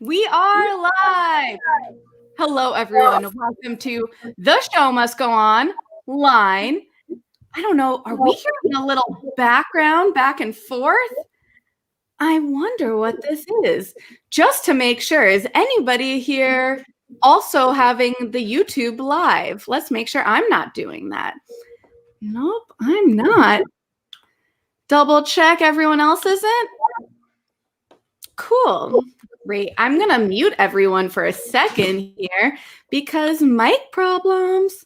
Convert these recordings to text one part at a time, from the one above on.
We are live. Hello, everyone. Welcome to The Show Must Go On line. I don't know, are we hearing a little background back and forth? I wonder what this is. Just to make sure, is anybody here also having the YouTube live? Let's make sure I'm not doing that. Nope, I'm not. Double check everyone else isn't. Cool. Great. I'm going to mute everyone for a second here because mic problems.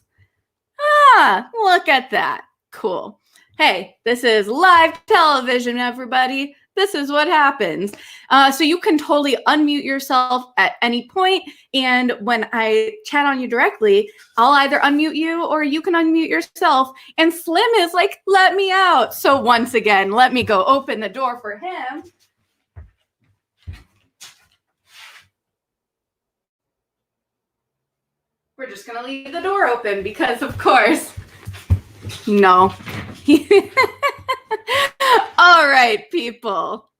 Look at that. Cool. Hey, this is live television, everybody. This is what happens. So you can totally unmute yourself at any point. And when I chat on you directly, I'll either unmute you or you can unmute yourself. And Slim is like, let me out. So once again, let me go open the door for him. We're just going to leave the door open because, of course, no. All right, people.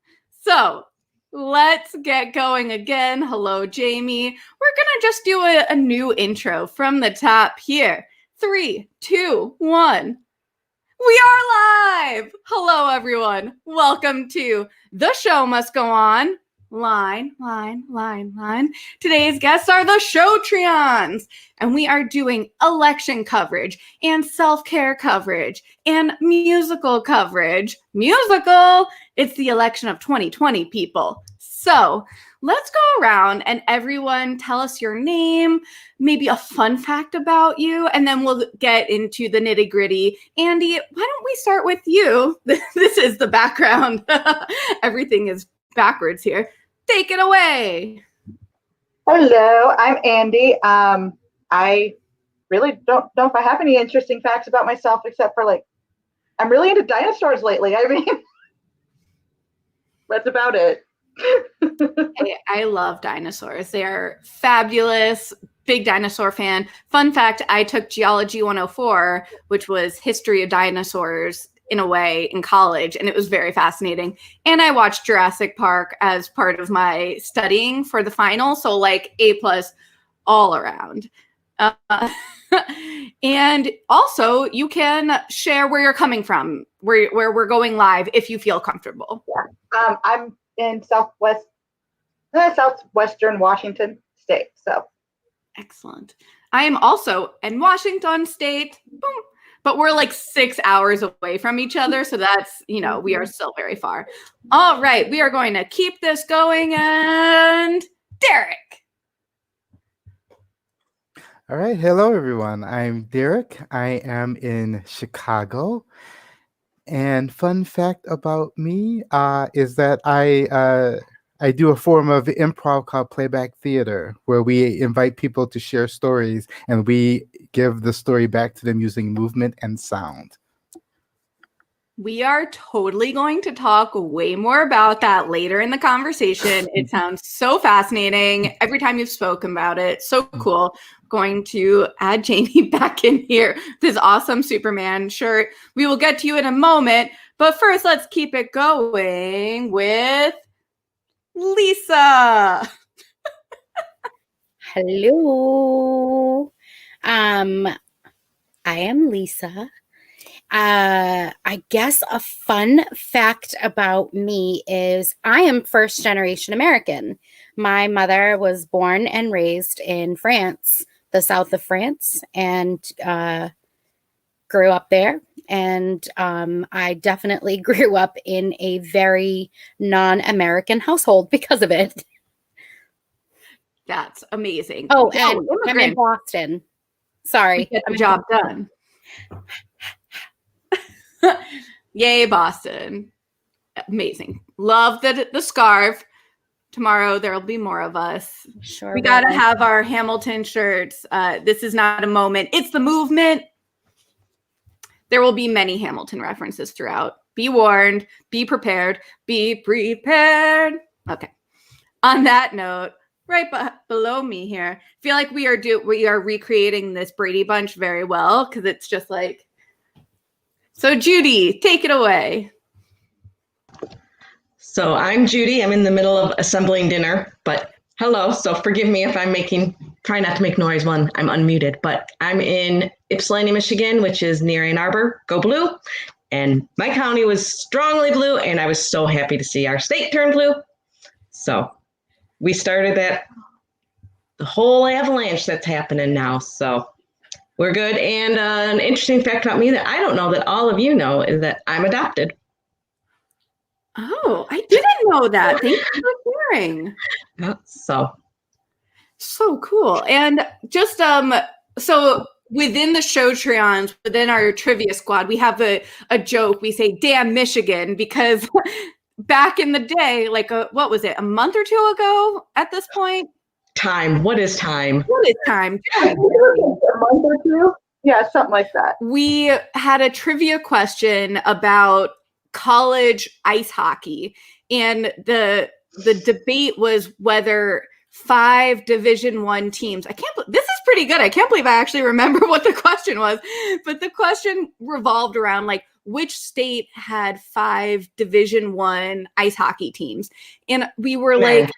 So let's get going again. Hello, Jamie. We're going to just do a new intro from the top here. 3, 2, 1. We are live. Hello, everyone. Welcome to The Show Must Go On. Line. Today's guests are the SHOtreons, and we are doing election coverage and self-care coverage and musical coverage. Musical! It's the election of 2020, people. So let's go around and everyone tell us your name, maybe a fun fact about you, and then we'll get into the nitty-gritty. Andy, why don't we start with you? This is the background. Everything is backwards here. Take it away. Hello, I'm Andy. I really don't know if I have any interesting facts about myself, except for I'm really into dinosaurs lately. I mean, that's about it. Hey, I love dinosaurs. They are fabulous. Big dinosaur fan. Fun fact, I took Geology 104, which was history of dinosaurs in a way in college, and it was very fascinating. And I watched Jurassic Park as part of my studying for the final, so A+ all around. And also you can share where you're coming from, where we're going live if you feel comfortable. Yeah. I'm in southwestern Washington State. So excellent. I am also in Washington State. Boom. But we're 6 hours away from each other. So that's, we are still very far. All right. We are going to keep this going. And Derek. All right. Hello, everyone. I'm Derek. I am in Chicago. And fun fact about me is that I do a form of improv called playback theater, where we invite people to share stories and we give the story back to them using movement and sound. We are totally going to talk way more about that later in the conversation. It sounds so fascinating. Every time you've spoken about it, so cool. Going to add Jamie back in here. This awesome Superman shirt. We will get to you in a moment. But first, let's keep it going with Lisa. Hello. I am Lisa. I guess a fun fact about me is I am first generation American. My mother was born and raised in France, the south of France, and grew up there. And I definitely grew up in a very non-American household because of it. That's amazing. Oh, and I'm in Boston. Sorry. Get the job done. Yay, Boston. Amazing. Love the scarf. Tomorrow there will be more of us. Sure. We got to have our Hamilton shirts. This is not a moment. It's the movement. There will be many Hamilton references throughout. Be warned. Be prepared. Be prepared. Okay. On that note, right below me here, I feel like we are recreating this Brady Bunch very well because it's just So Judy, take it away. So I'm Judy. I'm in the middle of assembling dinner, but Hello. So forgive me if I'm try not to make noise when I'm unmuted, but I'm in Ypsilanti, Michigan, which is near Ann Arbor. Go Blue. And my county was strongly blue, and I was so happy to see our state turn blue. So we started the whole avalanche that's happening now. So we're good. And an interesting fact about me that I don't know that all of you know is that I'm adopted. Oh, I didn't know that. Thank you for sharing. So cool. And just so within the SHOtreons, within our trivia squad, we have a joke. We say, damn Michigan, because back in the day, like what was it, a month or two ago at this point? Time. What is time? What is time? A month or two? Yeah, something like that. We had a trivia question about college ice hockey, and the debate was whether 5 Division I teams. This is pretty good. I can't believe I actually remember what the question was, but the question revolved around like which state had 5 Division I ice hockey teams, and we were like,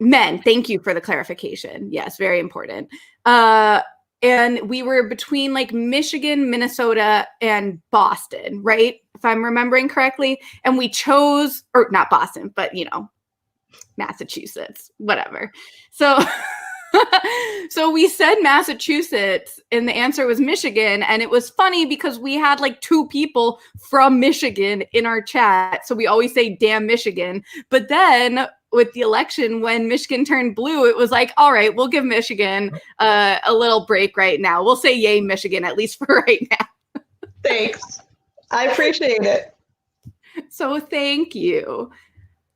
men. Thank you for the clarification. Yes, very important. And we were between like Michigan, Minnesota, and Boston, right? If I'm remembering correctly. And we chose, or not Boston, but Massachusetts, whatever. So, so we said Massachusetts, and the answer was Michigan. And it was funny because we had like 2 people from Michigan in our chat. So we always say, damn Michigan. But then with the election, when Michigan turned blue, it was like, all right, we'll give Michigan a little break right now. We'll say yay, Michigan, at least for right now. Thanks. I appreciate it. So thank you.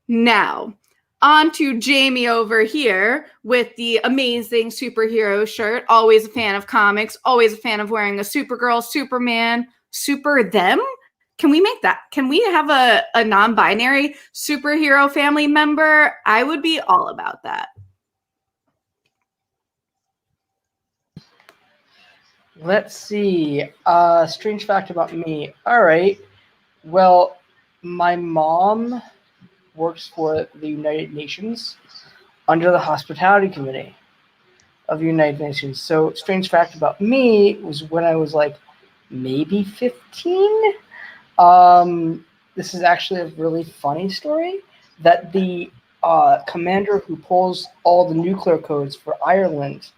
Now, on to Jamie over here with the amazing superhero shirt. Always a fan of comics. Always a fan of wearing a Supergirl, Superman, Super Them. Can we make that? Can we have a non-binary superhero family member? I would be all about that. Let's see. Strange fact about me. All right. Well, my mom works for the United Nations under the Hospitality Committee of the United Nations. So, strange fact about me was when I was like maybe 15. This is actually a really funny story that the commander who pulls all the nuclear codes for Ireland,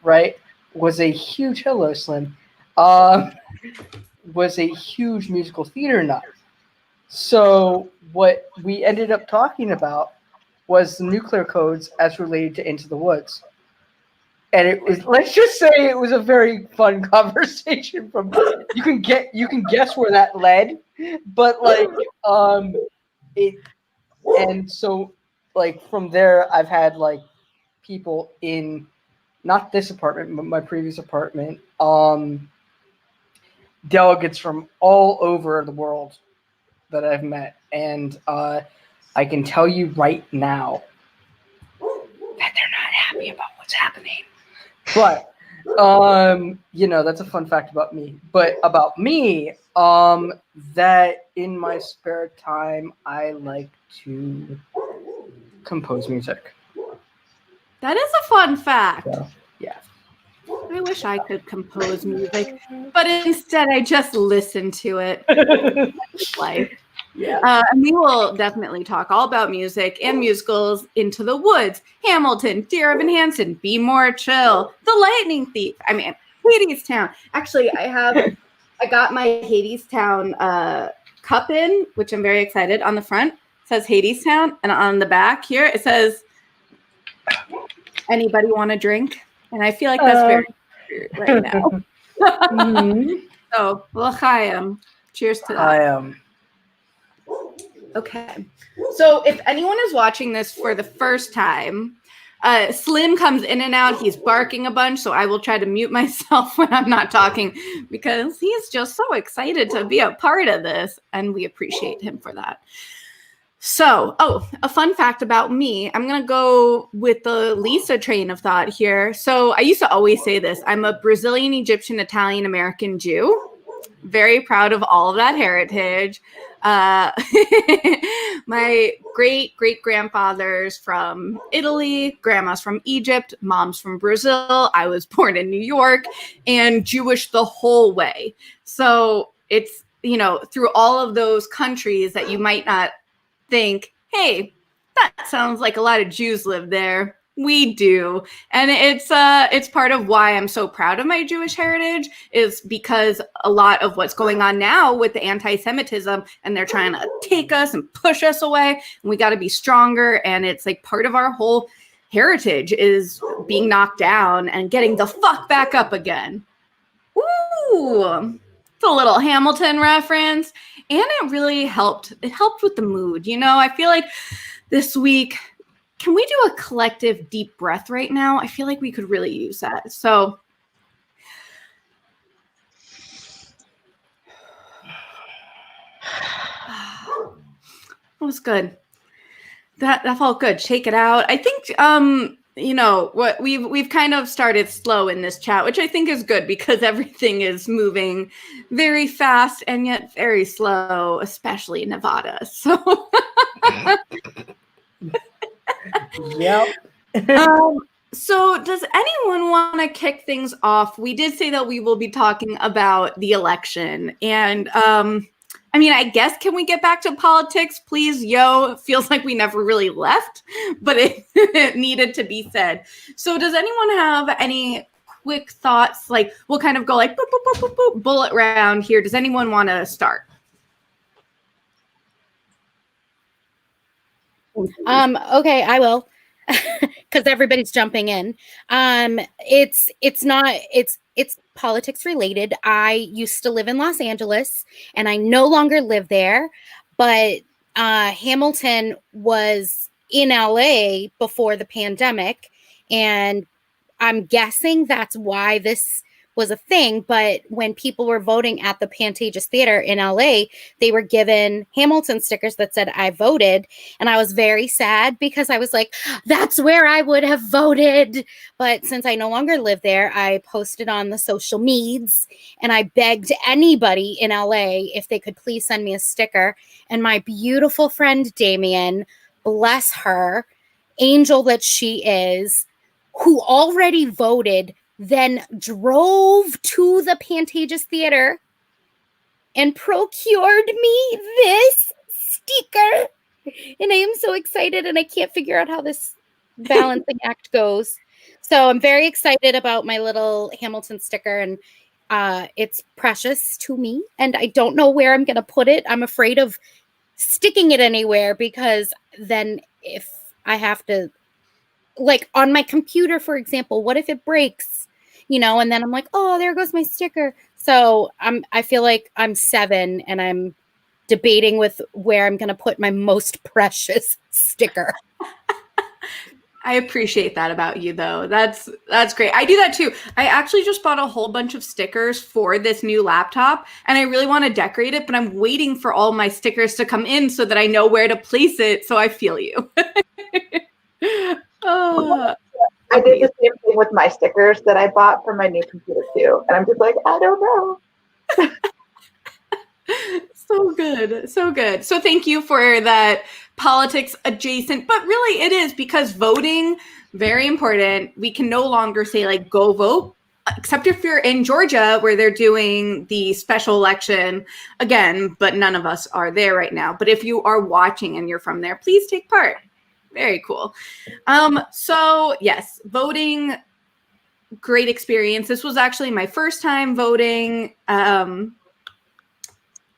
right, was a huge hello Slim, was a huge musical theater nut. So what we ended up talking about was the nuclear codes as related to Into the Woods. And it was, let's just say it was a very fun conversation from you can guess where that led, but like it, and so like from there I've had like people in not this apartment but my previous apartment, delegates from all over the world that I've met, and I can tell you right now that they're not happy about what's happening. But, that's a fun fact about me. But about me, that in my spare time, I like to compose music. That is a fun fact. So, yeah. I wish I could compose music, but instead I just listen to it. Life. Yeah. And we will definitely talk all about music and musicals. Into the Woods, Hamilton, Dear Evan Hansen, Be More Chill, The Lightning Thief. I mean, Hadestown. Actually, I got my Hadestown cup in, which I'm very excited. On the front, it says Hadestown, and on the back here, it says, anybody want a drink? And I feel like that's very weird right now. Mm-hmm. So, l'chaim. Cheers to that. I am. Okay. So if anyone is watching this for the first time, Slim comes in and out. He's barking a bunch, so I will try to mute myself when I'm not talking because he's just so excited to be a part of this, and we appreciate him for that. So, a fun fact about me. I'm going to go with the Lisa train of thought here. So I used to always say this. I'm a Brazilian, Egyptian, Italian, American Jew. very proud of all of that heritage. My great-great-grandfather's from Italy, grandma's from Egypt, mom's from Brazil. I was born in New York and Jewish the whole way. So it's, you know, through all of those countries that you might not think, hey, that sounds like a lot of Jews live there. We do. And it's part of why I'm so proud of my Jewish heritage, is because a lot of what's going on now with the anti-Semitism, and they're trying to take us and push us away, and we got to be stronger. And it's like part of our whole heritage is being knocked down and getting the fuck back up again. Ooh, it's a little Hamilton reference. And it really helped. It helped with the mood. You know, I feel like this week, can we do a collective deep breath right now? I feel like we could really use that. So that was good. That felt good. Shake it out. I think you know what, we've kind of started slow in this chat, which I think is good because everything is moving very fast and yet very slow, especially in Nevada. So Yep. So does anyone want to kick things off? We did say that we will be talking about the election. And I mean, I guess, can we get back to politics, please? Yo, it feels like we never really left, but it needed to be said. So does anyone have any quick thoughts? Like, we'll kind of go like boop, boop, boop, boop, boop, bullet round here. Does anyone want to start? Okay, I will, because everybody's jumping in. It's politics related. I used to live in Los Angeles, and I no longer live there. But Hamilton was in LA before the pandemic, and I'm guessing that's why this was a thing. But when people were voting at the Pantages Theater in LA, they were given Hamilton stickers that said "I voted," and I was very sad because I was like, that's where I would have voted. But since I no longer live there, I posted on the social medias and I begged anybody in LA if they could please send me a sticker. And my beautiful friend Damien, bless her, angel that she is, who already voted, then drove to the Pantages Theater and procured me this sticker. And I am so excited, and I can't figure out how this balancing act goes. So I'm very excited about my little Hamilton sticker, and it's precious to me, and I don't know where I'm going to put it. I'm afraid of sticking it anywhere, because then if I have to, like on my computer, for example, what if it breaks? You know, and then I'm like, oh, there goes my sticker. So I feel like I'm 7 and I'm debating with where I'm going to put my most precious sticker. I appreciate that about you, though. That's great. I do that too. I actually just bought a whole bunch of stickers for this new laptop, and I really want to decorate it, but I'm waiting for all my stickers to come in so that I know where to place it. So I feel you. I did the same thing with my stickers that I bought for my new computer too. And I'm just like, I don't know. So good. So good. So thank you for that politics adjacent, but really it is, because voting, very important. We can no longer say like, go vote, except if you're in Georgia where they're doing the special election again, but none of us are there right now. But if you are watching and you're from there, please take part. Very cool. So yes, voting, great experience. This was actually my first time voting. Oh,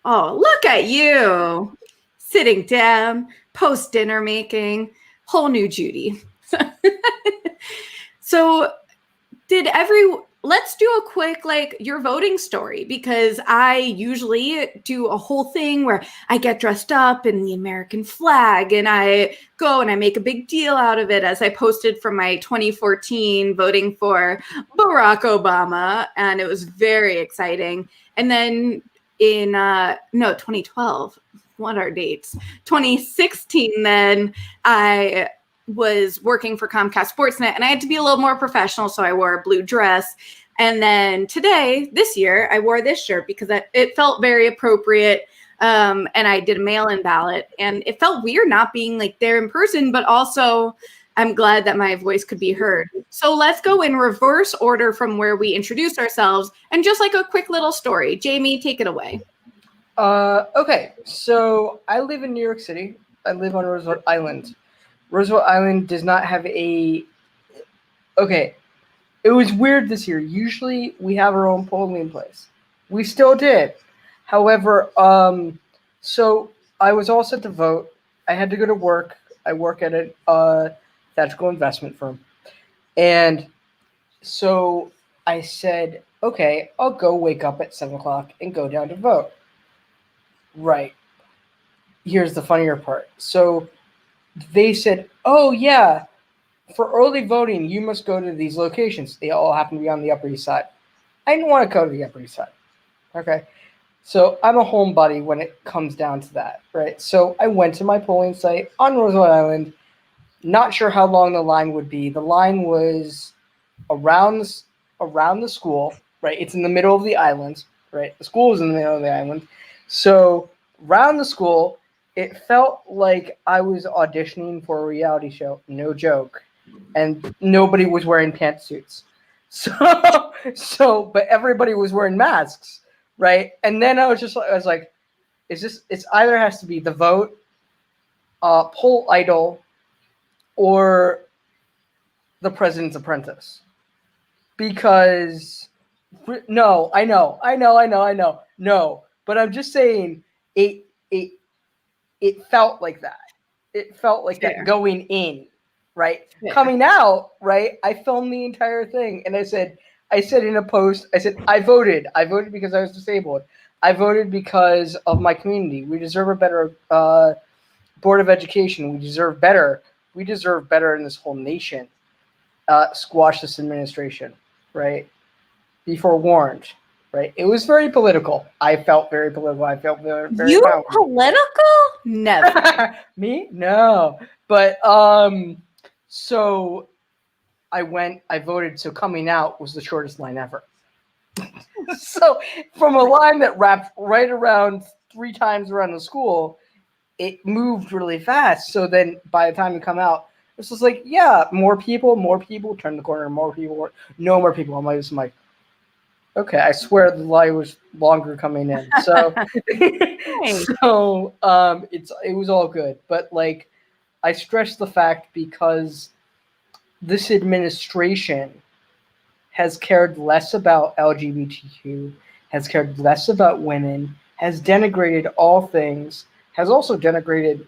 look at you sitting down, post dinner making, whole new Judy. So let's do a quick, like, your voting story, because I usually do a whole thing where I get dressed up in the American flag and I go and I make a big deal out of it, as I posted from my 2014 voting for Barack Obama. And it was very exciting. And then in 2012, what are dates? 2016, then I was working for Comcast Sportsnet, and I had to be a little more professional, so I wore a blue dress. And then today, this year, I wore this shirt because it felt very appropriate. And I did a mail-in ballot, and it felt weird not being like there in person, but also I'm glad that my voice could be heard. So let's go in reverse order from where we introduced ourselves, and just like a quick little story. Jamie, take it away. Okay, so I live in New York City. I live on Roosevelt Island. Roosevelt Island does not have a... Okay, it was weird this year. Usually we have our own polling place. We still did. However, so I was all set to vote. I had to go to work. I work at a tactical investment firm. And so I said, okay, I'll go wake up at 7 o'clock and go down to vote. Right. Here's the funnier part. So they said, oh, yeah, for early voting, you must go to these locations. They all happen to be on the Upper East Side. I didn't want to go to the Upper East Side. Okay. So I'm a homebody when it comes down to that, right? So I went to my polling site on Roosevelt Island, not sure how long the line would be. The line was around the school, right? It's in the middle of the island, right? The school is in the middle of the island. So around the school, it felt like I was auditioning for a reality show, no joke. And nobody was wearing pantsuits. So, but everybody was wearing masks. Right. And then I was like, it's either has to be the vote, poll idol, or the President's Apprentice. Because no, I know. No, but I'm just saying it felt like that. It felt like that going in, right? Yeah. Coming out, right? I filmed the entire thing, and I said in a post, I said, I voted because I was disabled. I voted because of my community. We deserve a better Board of Education. We deserve better. We deserve better in this whole nation. Squash this administration, right? Be forewarned, right? It was very political. I felt very political. I felt very You were political? Never. Me? No. But so I voted, so coming out was the shortest line ever. So from a line that wrapped right around 3 times around the school, it moved really fast. So then by the time you come out, it's just like, yeah, more people, turn the corner, more people, no more people. I'm just like, okay, I swear the line was longer coming in. So, it was all good. But like, I stress the fact because this administration has cared less about LGBTQ, has cared less about women, has denigrated all things, has also denigrated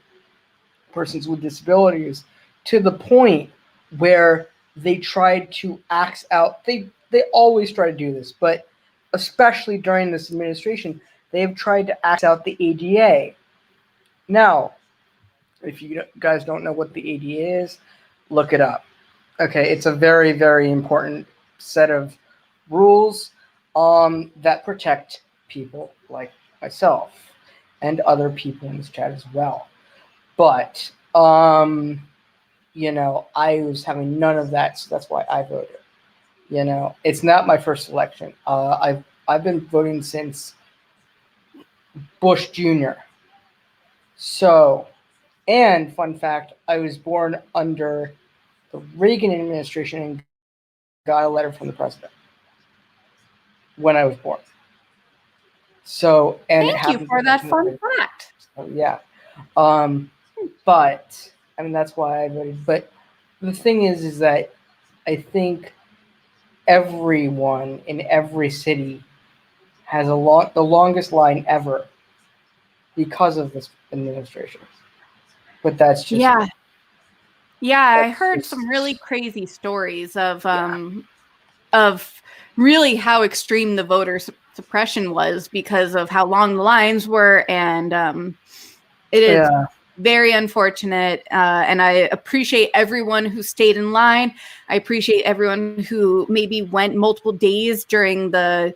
persons with disabilities to the point where they tried to axe out. They always try to do this, but especially during this administration, they've tried to axe out the ADA. Now, if you guys don't know what the ADA is, look it up. Okay, it's a very, very important set of rules that protect people like myself and other people in this chat as well. But, I was having none of that, so that's why I voted. It's not my first election. I've been voting since Bush Jr. So, and fun fact, I was born under the Reagan administration and got a letter from the president when I was born. So, and thank you for that fun fact. So, yeah. But I mean, that's why I voted. But the thing is that I think everyone in every city has the longest line ever because of this administration. But that's just I heard some really crazy stories of really how extreme the voter suppression was because of how long the lines were, and it is very unfortunate. And I appreciate everyone who stayed in line. I appreciate everyone who maybe went multiple days during the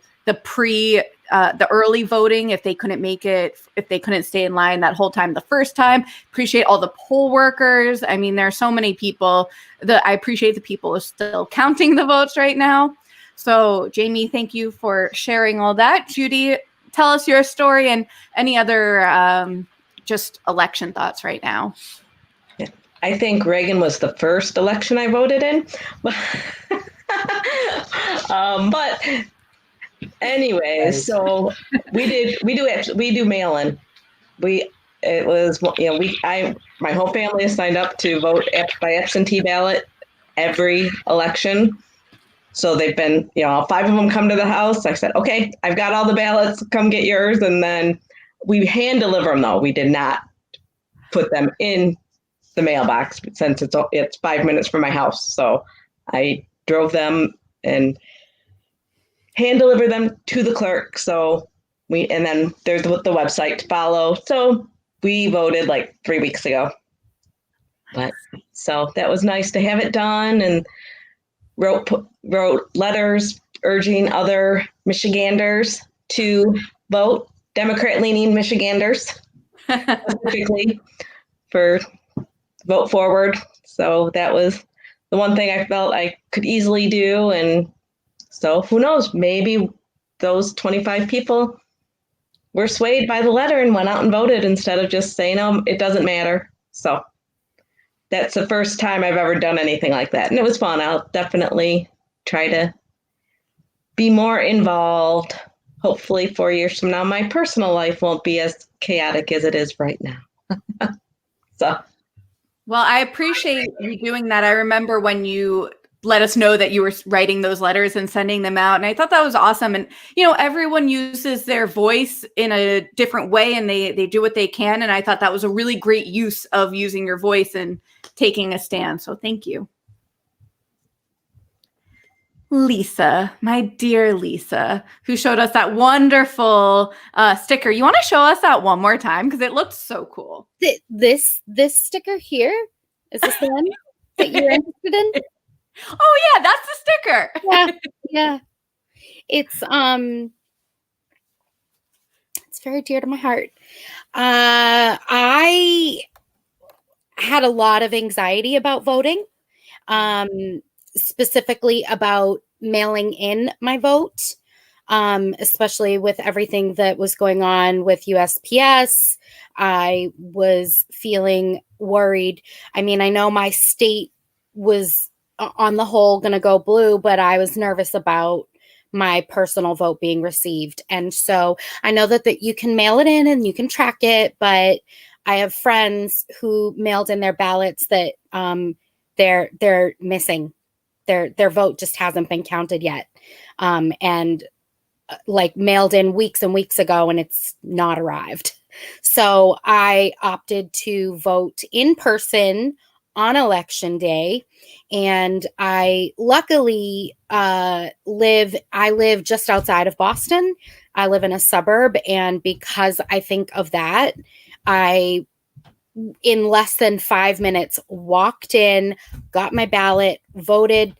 early voting if they couldn't make it, if they couldn't stay in line that whole time the first time. Appreciate all the poll workers. I mean, there are so many people that I appreciate the people who are still counting the votes right now. So, Jamie, thank you for sharing all that. Judy, tell us your story and any other just election thoughts right now. I think Reagan was the first election I voted in. But anyways, so we do mail-in. My whole family is signed up to vote by absentee ballot every election. So they've been, 5 of them come to the house. I said, okay, I've got all the ballots, come get yours. And then we hand deliver them though. We did not put them in the mailbox since it's 5 minutes from my house. So I drove them and hand deliver them to the clerk. So and then there's the website to follow. So we voted like 3 weeks ago. But so that was nice to have it done, and wrote letters urging other Michiganders to vote, Democrat-leaning Michiganders, specifically for vote forward. So that was the one thing I felt I could easily do. And so who knows, maybe those 25 people were swayed by the letter and went out and voted instead of just saying, oh, it doesn't matter. So that's the first time I've ever done anything like that. And it was fun. I'll definitely try to be more involved. Hopefully 4 years from now, my personal life won't be as chaotic as it is right now. So. Well, I appreciate you doing that. I remember when you let us know that you were writing those letters and sending them out. And I thought that was awesome. And, everyone uses their voice in a different way, and they do what they can. And I thought that was a really great use of using your voice and taking a stand. So thank you. Lisa, my dear Lisa, who showed us that wonderful sticker. You want to show us that one more time? Because it looked so cool. This sticker here? Is this the one that you're interested in? Oh yeah, that's the sticker. Yeah. It's very dear to my heart. I had a lot of anxiety about voting, specifically about mailing in my vote, especially with everything that was going on with USPS. I was feeling worried. I mean, I know my state was on the whole going to go blue, but I was nervous about my personal vote being received. And so I know that you can mail it in and you can track it, but I have friends who mailed in their ballots that they're missing. Their vote just hasn't been counted yet. And like mailed in weeks and weeks ago, and it's not arrived. So I opted to vote in person on election day. And I luckily live just outside of Boston. I live in a suburb. And because I think of that, I, in less than 5 minutes, walked in, got my ballot, voted,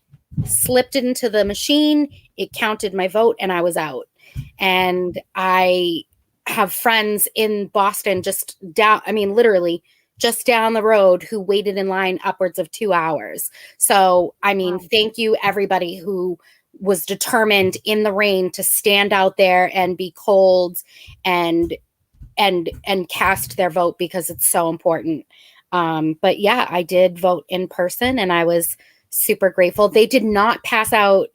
slipped it into the machine. It counted my vote, and I was out. And I have friends in Boston literally just down the road who waited in line upwards of 2 hours. So, Thank you everybody who was determined in the rain to stand out there and be cold and cast their vote, because it's so important. But yeah, I did vote in person, and I was super grateful. They did not pass out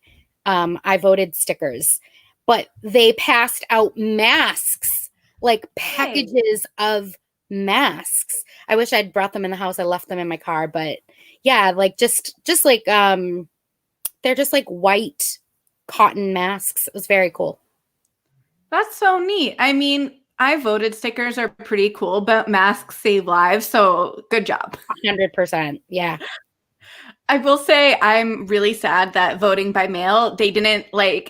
I voted stickers, but they passed out masks, like packages of masks. I wish I'd brought them in the house. I left them in my car, but yeah, like just like they're just like white cotton masks. It was very cool. That's so neat. I mean, I voted stickers are pretty cool, but masks save lives. So good job. 100%. Yeah. I will say I'm really sad that voting by mail, they didn't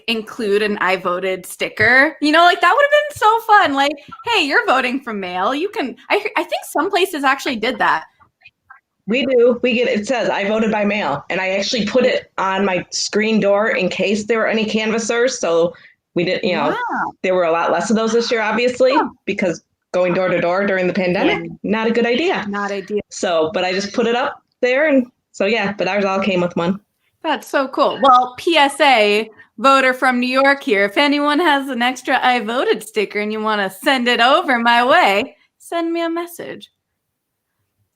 include an I voted sticker. That would have been so fun. Like, hey, you're voting from mail. You can, I think some places actually did that. We do. It says I voted by mail, and I actually put it on my screen door in case there were any canvassers. So we did, there were a lot less of those this year, obviously, because going door to door during the pandemic, not a good idea. Not ideal. So, but I just put it up there, and so yeah, but ours all came with one. That's so cool. Well, PSA, voter from New York here. If anyone has an extra I voted sticker and you want to send it over my way, send me a message.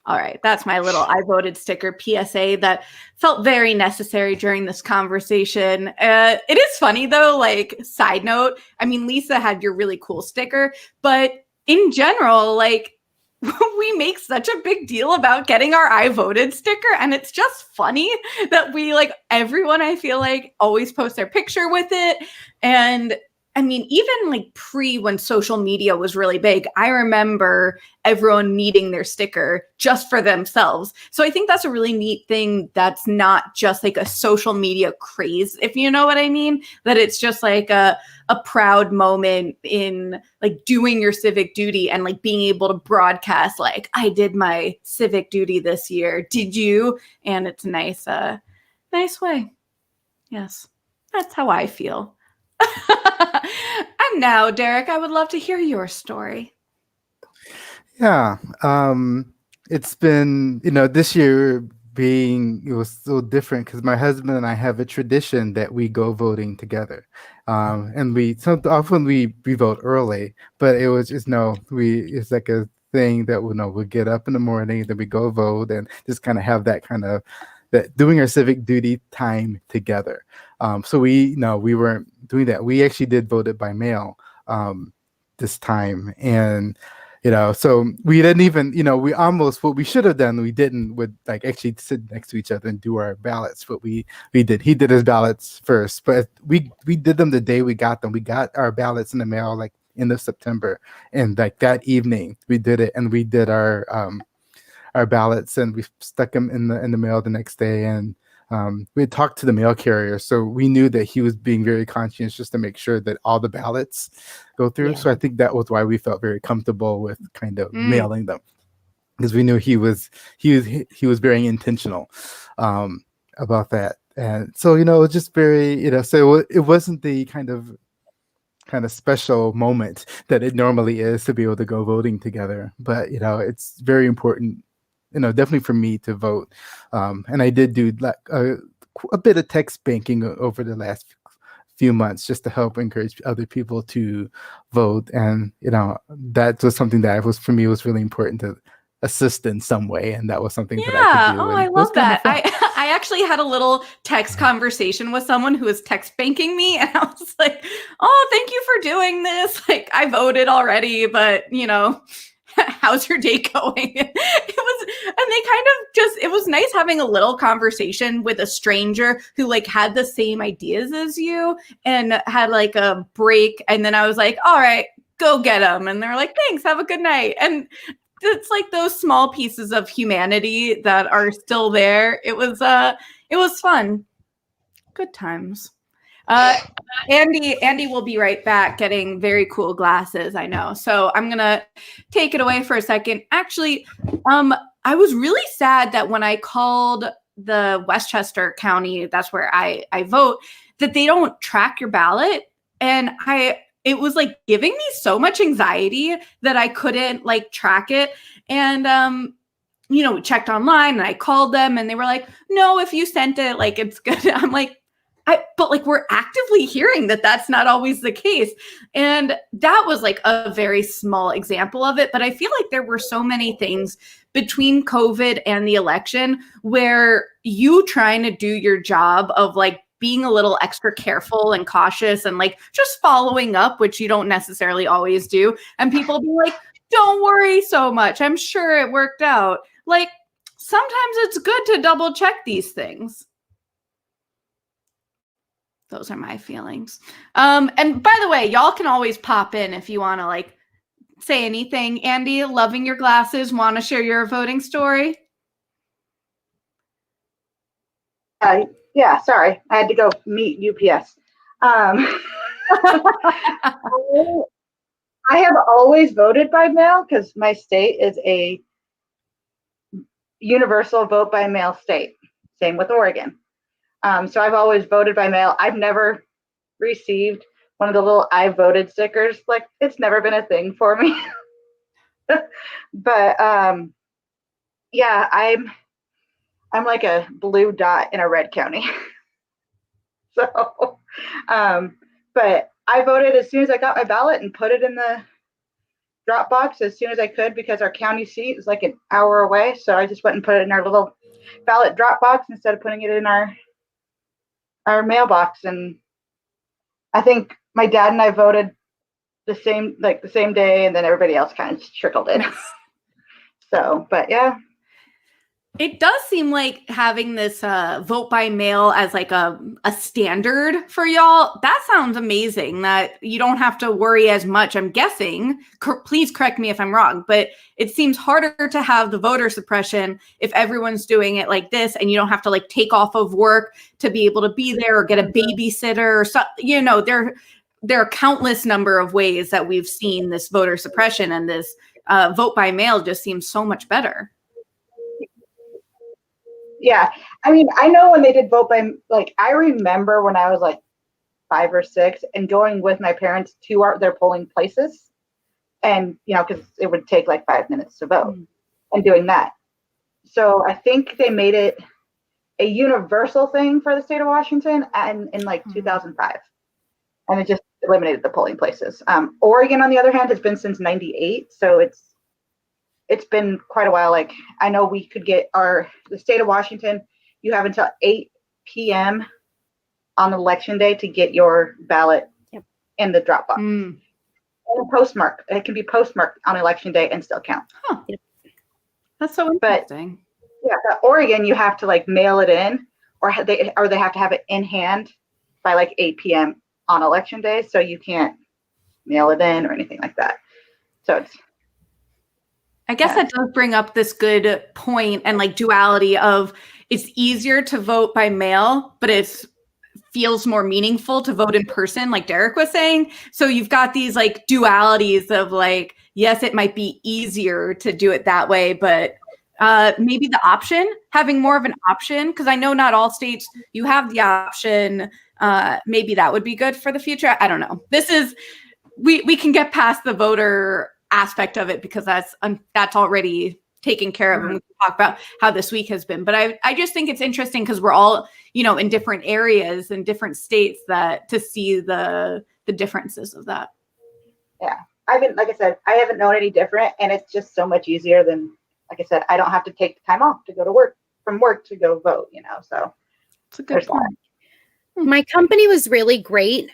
All right, that's my little I voted sticker PSA that felt very necessary during this conversation. It is funny though, like side note, I mean, Lisa had your really cool sticker, but in general, like we make such a big deal about getting our I voted sticker, and it's just funny that we like everyone I feel like always posts their picture with it. And I mean, even like pre when social media was really big, I remember everyone needing their sticker just for themselves. So I think that's a really neat thing that's not just like a social media craze, if you know what I mean, that it's just like a proud moment in like doing your civic duty and like being able to broadcast like I did my civic duty this year. Did you? And it's a nice way. Yes. That's how I feel. And now, Derek, I would love to hear your story. Yeah. It's been, this year it was so different because my husband and I have a tradition that we go voting together. And often we vote early, but it was just, it's like a thing that we'll get up in the morning, then we go vote and just kind of have that doing our civic duty time together. So we weren't doing that. We actually did vote it by mail this time. And, so we didn't even, we almost, what we should have done, we didn't, would like actually sit next to each other and do our ballots, but we did. He did his ballots first, but we did them the day we got them. We got our ballots in the mail like end of September. And like that evening we did it, and we did our ballots, and we stuck them in the mail the next day. And we had talked to the mail carrier, so we knew that he was being very conscientious to make sure that all the ballots go through. Yeah. So I think that was why we felt very comfortable with kind of mailing them, because we knew he was very intentional about that. And so it was just very so it wasn't the kind of special moment that it normally is to be able to go voting together, but it's very important, definitely for me to vote. And I did do like a bit of text banking over the last few months just to help encourage other people to vote. And, that was something that for me was really important to assist in some way. And that was something that I could do. Oh, And I it was love kind of that. fun. I actually had a little text conversation with someone who was text banking me, and I was like, oh, thank you for doing this. Like, I voted already, but how's your day going? And they kind of it was nice having a little conversation with a stranger who like had the same ideas as you and had like a break. And then I was like, all right, go get them. And they're like, thanks, have a good night. And it's like those small pieces of humanity that are still there. It was fun. Good times. Andy will be right back getting very cool glasses, I know. So I'm going to take it away for a second. Actually, I was really sad that when I called the Westchester County, that's where I vote, that they don't track your ballot. And it was like giving me so much anxiety that I couldn't like track it. And, we checked online and I called them and they were like, no, if you sent it, like, it's good. I'm like, but like we're actively hearing that that's not always the case. And that was like a very small example of it. But I feel like there were so many things between COVID and the election where you trying to do your job of like being a little extra careful and cautious and like just following up, which you don't necessarily always do. And people be like, don't worry so much. I'm sure it worked out. Like sometimes it's good to double check these things. Those are my feelings. And by the way, y'all can always pop in if you want to like say anything. Andy, loving your glasses, want to share your voting story? Yeah, sorry. I had to go meet UPS. I have always voted by mail because my state is a universal vote by mail state. Same with Oregon. So I've always voted by mail. I've never received one of the little I voted stickers. Like it's never been a thing for me. But yeah, I'm like a blue dot in a red county. So, but I voted as soon as I got my ballot and put it in the drop box as soon as I could because our county seat is like an hour away. So I just went and put it in our little ballot drop box instead of putting it in our mailbox. And I think my dad and I voted the same day, and then everybody else kind of trickled in. So, but yeah. It does seem like having this vote by mail as like a standard for y'all. That sounds amazing that you don't have to worry as much. I'm guessing, please correct me if I'm wrong, but it seems harder to have the voter suppression if everyone's doing it like this and you don't have to like take off of work to be able to be there or get a babysitter or something. There are countless number of ways that we've seen this voter suppression, and this vote by mail just seems so much better. Yeah. I mean, I know when they did vote by, like, I remember when I was like 5 or 6 and going with my parents to their polling places, and, because it would take like 5 minutes to vote and doing that. So I think they made it a universal thing for the state of Washington in like 2005. And it just eliminated the polling places. Oregon, on the other hand, has been since 98. So it's been quite a while. Like, I know we could get the state of Washington, you have until 8 p.m. on election day to get your ballot in the drop box. And postmark. It can be postmarked on election day and still count. Huh. That's so interesting. But Oregon, you have to like mail it in, or they have to have it in hand by like 8 p.m. on election day. So you can't mail it in or anything like that. So I guess that does bring up this good point and like duality of it's easier to vote by mail, but it feels more meaningful to vote in person, like Derek was saying. So you've got these like dualities of like, yes, it might be easier to do it that way, but maybe the option, having more of an option, because I know not all states you have the option. Maybe that would be good for the future. I don't know. We can get past the voter aspect of it because that's already taken care of, and we can talk about how this week has been. But I just think it's interesting because we're all in different areas and different states to see the differences of that. Yeah, like I said, I haven't known any different, and it's just so much easier than, like I said, I don't have to take the time off to go to work to go vote. So it's a good point. My company was really great.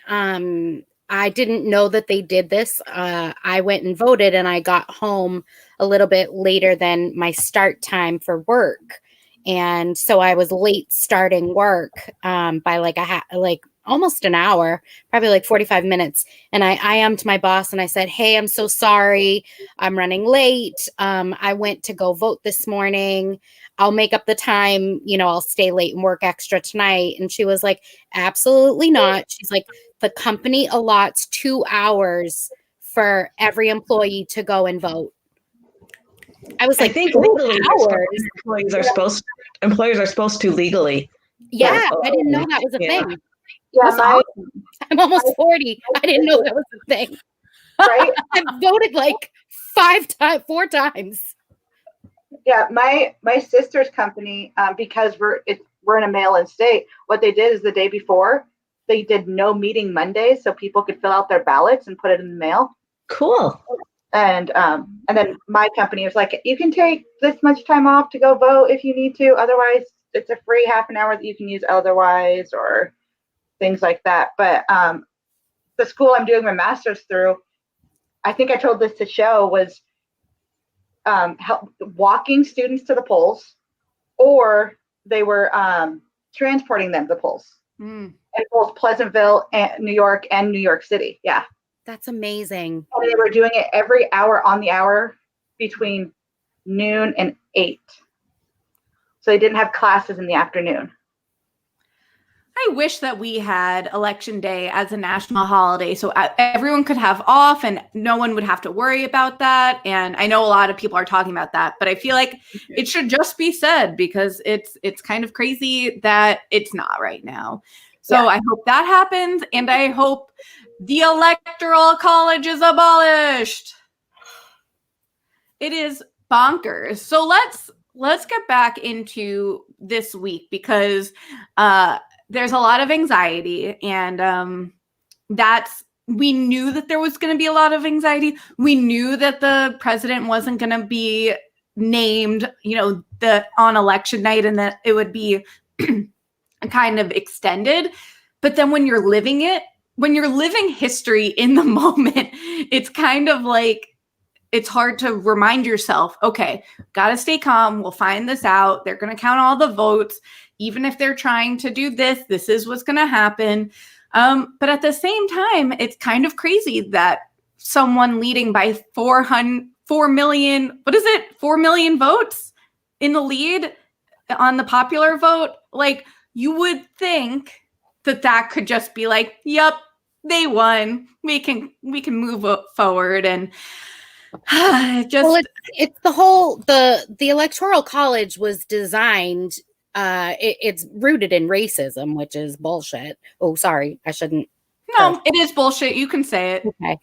I didn't know that they did this. I went and voted, and I got home a little bit later than my start time for work. And so I was late starting work by like almost an hour, probably like 45 minutes. And I IM'd my boss and I said, "Hey, I'm so sorry. I'm running late. I went to go vote this morning. I'll make up the time. I'll stay late and work extra tonight." And she was like, "Absolutely not." She's like, "The company allots 2 hours for every employee to go and vote." I was like, I think 2 legally hours? employers are supposed to legally. Yeah, I didn't know that was a thing. Yeah, I'm almost 40. I didn't know that was a thing. Right? I voted like 4 times. Yeah, my sister's company, because we're in a mail-in state, what they did is the day before they did no meeting Mondays, so people could fill out their ballots and put it in the mail. Cool. And then my company was like, you can take this much time off to go vote if you need to. Otherwise, it's a free half an hour that you can use otherwise, or things like that. But the school I'm doing my master's through, I think I told this to SHO, was walking students to the polls, or they were transporting them to the polls. In both Pleasantville and New York City. Yeah. That's amazing. And they were doing it every hour on the hour between noon and 8. So they didn't have classes in the afternoon. I wish that we had Election Day as a national holiday so everyone could have off and no one would have to worry about that. And I know a lot of people are talking about that, but I feel like it should just be said because it's kind of crazy that it's not right now. So yeah. I hope that happens, and I hope the Electoral College is abolished. It is bonkers. So let's get back into this week because there's a lot of anxiety, and we knew that there was going to be a lot of anxiety. We knew that the president wasn't going to be named, on election night, and that it would be kind of extended. But then when you're living history in the moment, it's kind of like, it's hard to remind yourself, okay, got to stay calm. We'll find this out. They're going to count all the votes. Even if they're trying to do this is what's going to happen. But at the same time, it's kind of crazy that someone leading by 4 million votes in the lead on the popular vote, like, you would think that could just be like, yep, they won. We can move forward. And it's the whole, the Electoral College was designed, it's rooted in racism, which is bullshit. Oh, sorry, I shouldn't. No, it is bullshit. You can say it. Okay.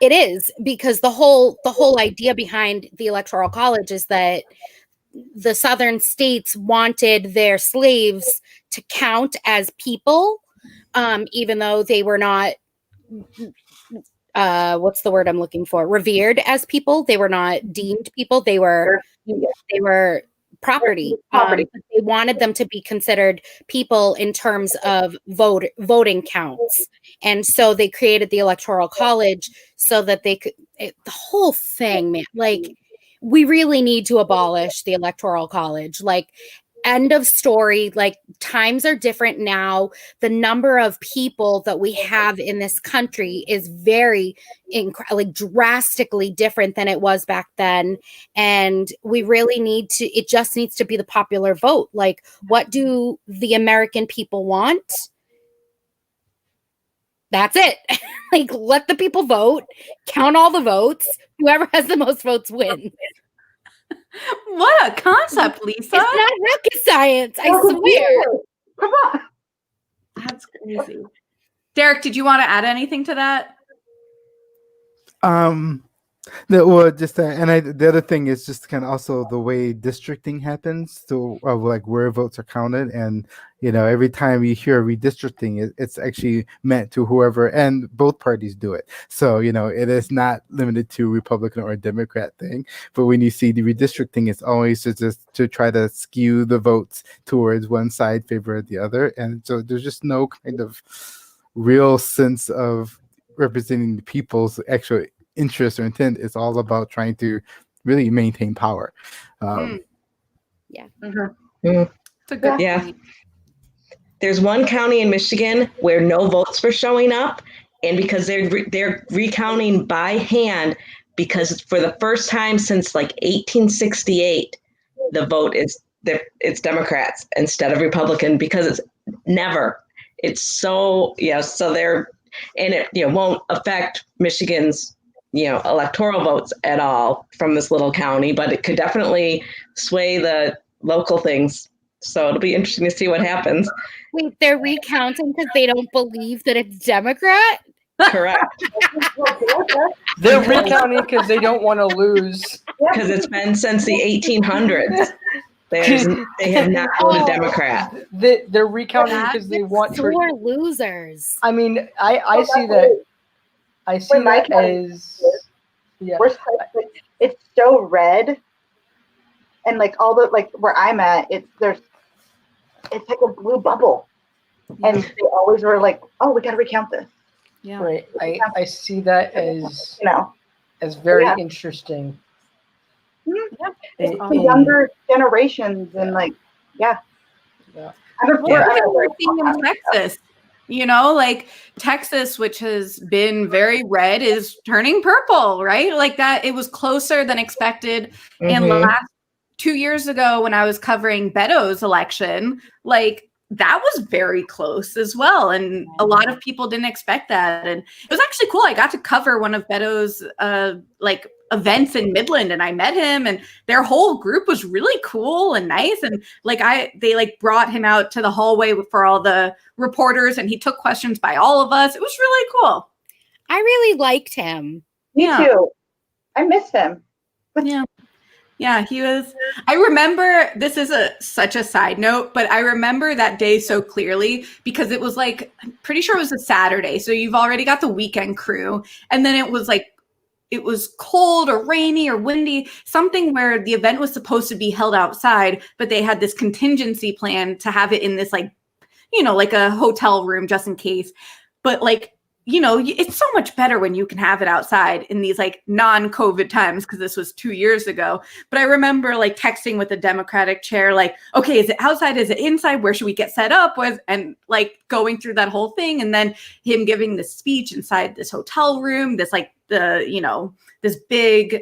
It is, because the whole idea behind the Electoral College is that the southern states wanted their slaves to count as people, even though they were not, what's the word I'm looking for? Revered as people. They were not deemed people. They were property. They wanted them to be considered people in terms of voting counts. And so they created the Electoral College so that they could, the whole thing, man, like, we really need to abolish the Electoral College. Like, end of story. Like, times are different now. The number of people that we have in this country is very drastically different than it was back then. And we really need to, it just needs to be the popular vote. Like, what do the American people want? That's it. Like, let the people vote, count all the votes. Whoever has the most votes wins. What a concept, Lisa. It's not rocket science, I swear. Come on. That's crazy. Derek, did you want to add anything to that? The other thing is just kind of also the way districting happens, so like where votes are counted, and every time you hear redistricting, it's actually meant to whoever, and both parties do it. So it is not limited to Republican or Democrat thing. But when you see the redistricting, it's always just to try to skew the votes towards one side, favor the other, and so there's just no kind of real sense of representing the people's actual interest or intent. Is all about trying to really maintain power. Yeah. Mm. It's a good Yeah. point. There's one county in Michigan where no votes were showing up, and because they're recounting by hand, because for the first time since like 1868, the vote it's Democrats instead of Republican, because it's so they're, and it won't affect Michigan's electoral votes at all from this little county, but it could definitely sway the local things. So it'll be interesting to see what happens. Wait, they're recounting because they don't believe that it's Democrat? Correct. They're recounting because they don't want to lose. Because it's been since the 1800s. They have not voted Democrat. They're recounting because they want to. Sore losers. I mean, I see that. I see that as. Yeah. It's so red, and like all the where I'm at, it's like a blue bubble, and they always were like, "Oh, we got to recount this." Yeah. Right. I see that as as very interesting. Mm-hmm. Yep. The younger generations and Yeah. We're seeing in Texas. Texas, which has been very red, is turning purple, right? Like that, it was closer than expected. Mm-hmm. And last 2 years ago, when I was covering Beto's election, that was very close as well. And a lot of people didn't expect that. And it was actually cool. I got to cover one of Beto's events in Midland, and I met him, and their whole group was really cool and nice. And they brought him out to the hallway for all the reporters, and he took questions by all of us. It was really cool. I really liked him. Me too. I miss him. Yeah. Yeah, he was. I remember, this is such a side note, but I remember that day so clearly because it was like, I'm pretty sure it was a Saturday. So you've already got the weekend crew. And then it was like, it was cold or rainy or windy, something where the event was supposed to be held outside, but they had this contingency plan to have it in this like, like a hotel room just in case. But like, it's so much better when you can have it outside in these like non-COVID times, because this was 2 years ago. But I remember like texting with the Democratic chair, like, okay, is it outside? Is it inside? Where should we get set up with? And like going through that whole thing. And then him giving the speech inside this hotel room, this like this big,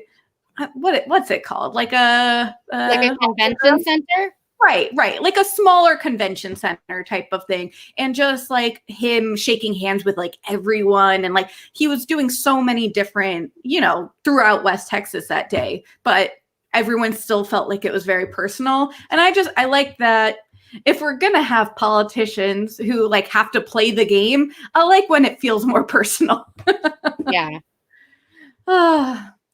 what's it called? Like a convention center? Right. Like a smaller convention center type of thing. And just like him shaking hands with like everyone. And like he was doing so many different, throughout West Texas that day. But everyone still felt like it was very personal. And I like that if we're going to have politicians who like have to play the game, I like when it feels more personal. Yeah.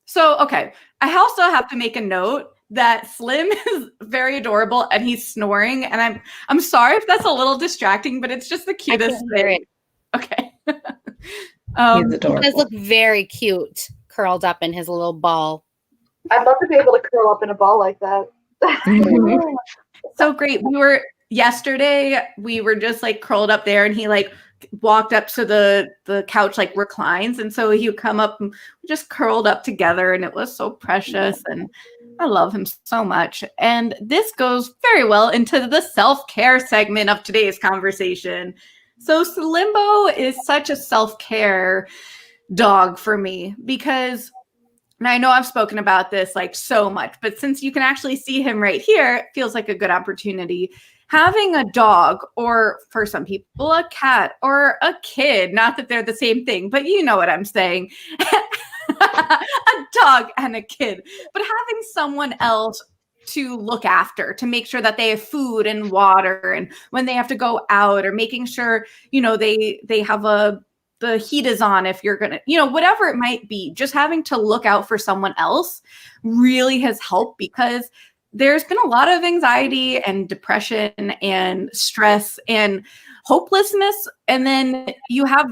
So, okay. I also have to make a note that Slim is very adorable and he's snoring. And I'm sorry if that's a little distracting, but it's just the cutest thing. Okay. He's adorable. He does look very cute, curled up in his little ball. I'd love to be able to curl up in a ball like that. So great. Yesterday, we were just like curled up there and he like walked up to the couch, like reclines. And so he would come up and we just curled up together and it was so precious. And I love him so much. And this goes very well into the self-care segment of today's conversation. So Slimbo is such a self-care dog for me because, and I know I've spoken about this like so much, but since you can actually see him right here, it feels like a good opportunity. Having a dog, or for some people, a cat or a kid, not that they're the same thing, but you know what I'm saying. A dog and a kid, but having someone else to look after, to make sure that they have food and water, and when they have to go out, or making sure, they have the heat is on if you're gonna, whatever it might be, just having to look out for someone else really has helped because there's been a lot of anxiety and depression and stress and hopelessness. And then you have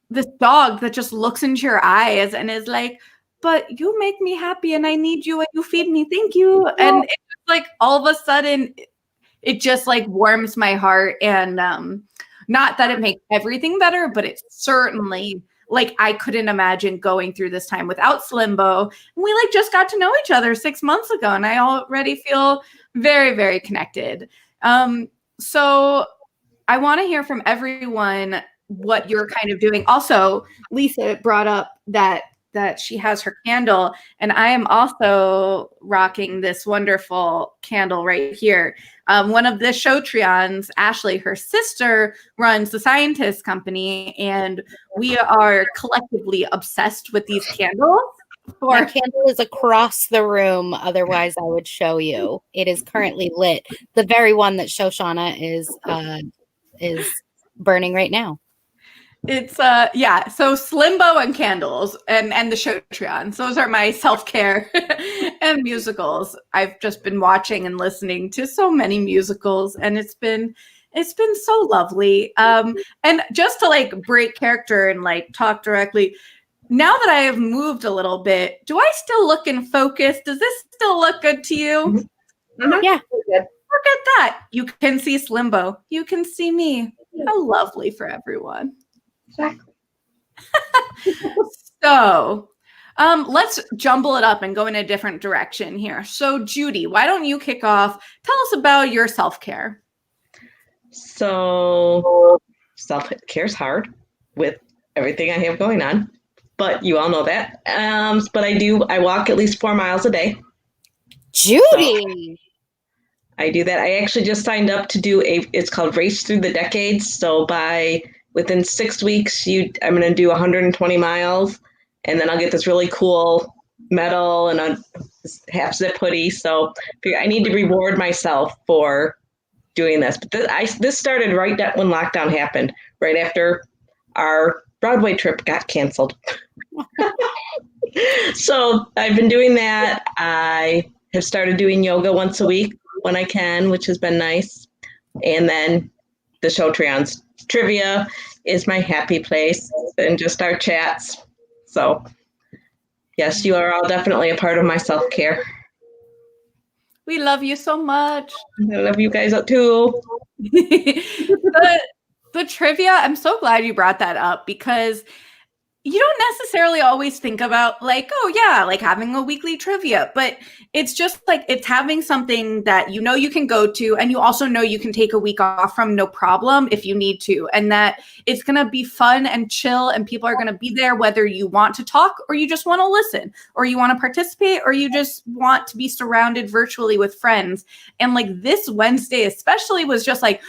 this dog that just looks into your eyes and is like, but you make me happy and I need you and you feed me. Thank you. And it's just like all of a sudden it just like warms my heart. And not that it makes everything better, but it's certainly like I couldn't imagine going through this time without Slimbo. And we like just got to know each other 6 months ago and I already feel very, very connected. So I want to hear from everyone what you're kind of doing. Also, Lisa brought up that she has her candle, and I am also rocking this wonderful candle right here. One of the SHOtreons, Ashley, her sister, runs the Scientist Company, and we are collectively obsessed with these candles. My candle is across the room. Otherwise, I would show you. It is currently lit. The very one that Shoshana is burning right now. It's so Slimbo and candles and the SHOtreons. Those are my self-care and musicals. I've just been watching and listening to so many musicals and it's been so lovely. And just to like break character and like talk directly, now that I have moved a little bit, do I still look in focus? Does this still look good to you? Mm-hmm. Yeah. Look at that. You can see Slimbo. You can see me. How lovely for everyone. Exactly. So let's jumble it up and go in a different direction here. So Judy, why don't you kick off? Tell us about your self-care. So self-care is hard with everything I have going on, but you all know that. But I walk at least 4 miles a day. Judy! So I do that. I actually just signed up to do it's called Race Through the Decades. So within 6 weeks, I'm going to do 120 miles, and then I'll get this really cool medal and a half zip hoodie. So I need to reward myself for doing this. But this started right when lockdown happened, right after our Broadway trip got canceled. So I've been doing that. I have started doing yoga once a week when I can, which has been nice. And then the SHOtreons trivia is my happy place, and just our chats. So yes, you are all definitely a part of my self-care. We love you so much. I love you guys too. The trivia, I'm so glad you brought that up, because you don't necessarily always think about like, oh yeah, like having a weekly trivia, but it's just like, it's having something that you know you can go to, and you also know you can take a week off from, no problem, if you need to, and that it's going to be fun and chill, and people are going to be there whether you want to talk or you just want to listen or you want to participate or you just want to be surrounded virtually with friends. And like this Wednesday especially was just like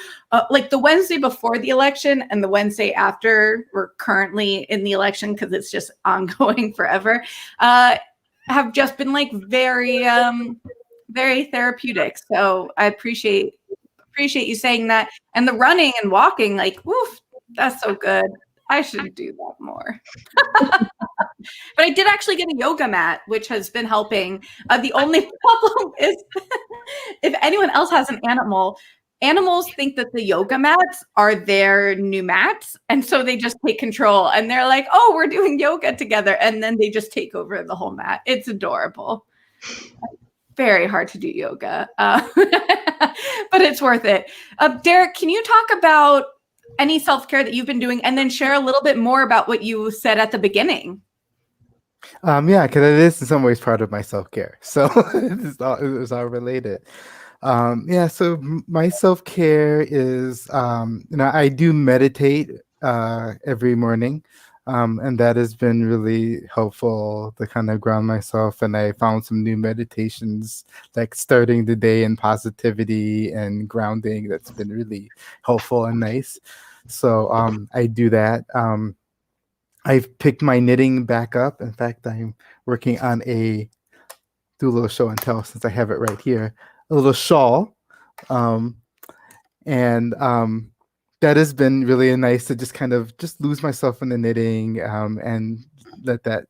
the Wednesday before the election and the Wednesday after, we're currently in the election because it's just ongoing forever, have just been like very, very therapeutic. So I appreciate you saying that. And the running and walking, like, woof, that's so good. I should do that more. But I did actually get a yoga mat, which has been helping. The only problem is if anyone else has an animal, animals think that the yoga mats are their new mats. And so they just take control and they're like, oh, we're doing yoga together. And then they just take over the whole mat. It's adorable. Very hard to do yoga, but it's worth it. Derek, can you talk about any self-care that you've been doing and then share a little bit more about what you said at the beginning? Yeah, because it is in some ways part of my self-care. So it's all related. Yeah, so my self-care is, I do meditate every morning. And that has been really helpful to kind of ground myself. And I found some new meditations, like starting the day in positivity and grounding. That's been really helpful and nice. So I do that. I've picked my knitting back up. In fact, I'm working on do a little show and tell, since I have it right here, a little shawl. That has been really nice to just kind of just lose myself in the knitting, and let that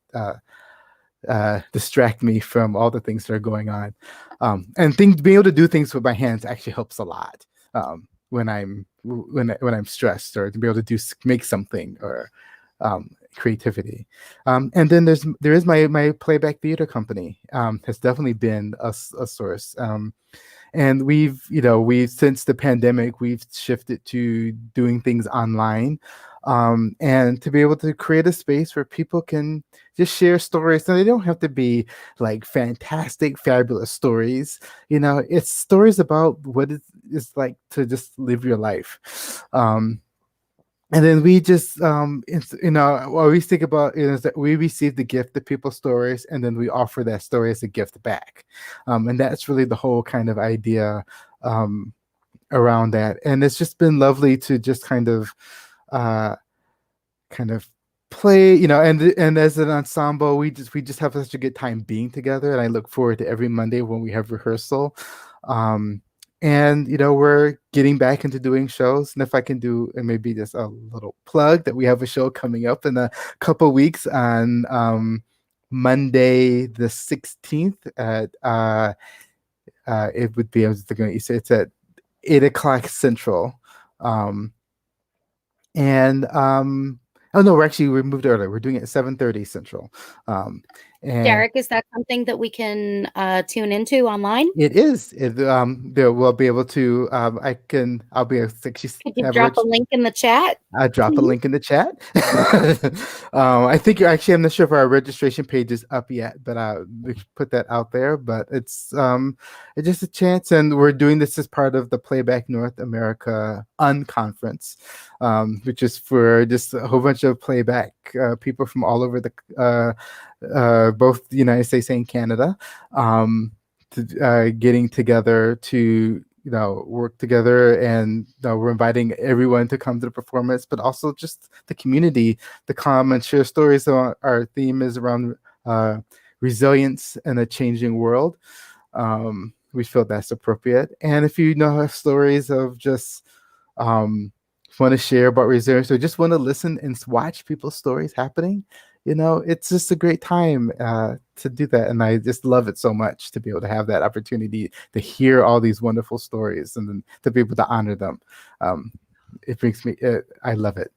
distract me from all the things that are going on. And being able to do things with my hands actually helps a lot when I'm stressed, or to be able to make something, or creativity. And then there is my playback theater company. Has definitely been a source. And we've since the pandemic, we've shifted to doing things online, and to be able to create a space where people can just share stories. And they don't have to be like fantastic, fabulous stories. It's stories about what it's like to just live your life. And then we just, what we think about is that we receive the gift of people's stories, and then we offer that story as a gift back. And that's really the whole kind of idea around that. And it's just been lovely to just kind of play, and as an ensemble, we just have such a good time being together. And I look forward to every Monday when we have rehearsal. And we're getting back into doing shows. And if I can do maybe just a little plug, that we have a show coming up in a couple weeks on Monday the 16th at it would be, I was thinking, it's at 8:00 Central. Oh no, we moved earlier. We're doing it at 7:30 Central. And Derek, is that something that we can tune into online? it is. We'll be able to. I'll be able to. Could you drop a link in the chat? I'll drop a link in the chat. I think I'm not sure if our registration page is up yet, but we put that out there. But it's just a chance, and we're doing this as part of the Playback North America Unconference, which is for just a whole bunch of playback people from all over the both the United States and Canada, getting together to work together. And we're inviting everyone to come to the performance, but also just the community to come and share stories. Our theme is around resilience in a changing world. We feel that's appropriate. And if you have stories of just want to share about resilience, or just want to listen and watch people's stories happening, it's just a great time to do that. And I just love it so much to be able to have that opportunity to hear all these wonderful stories and then to be able to honor them. It brings me, I love it.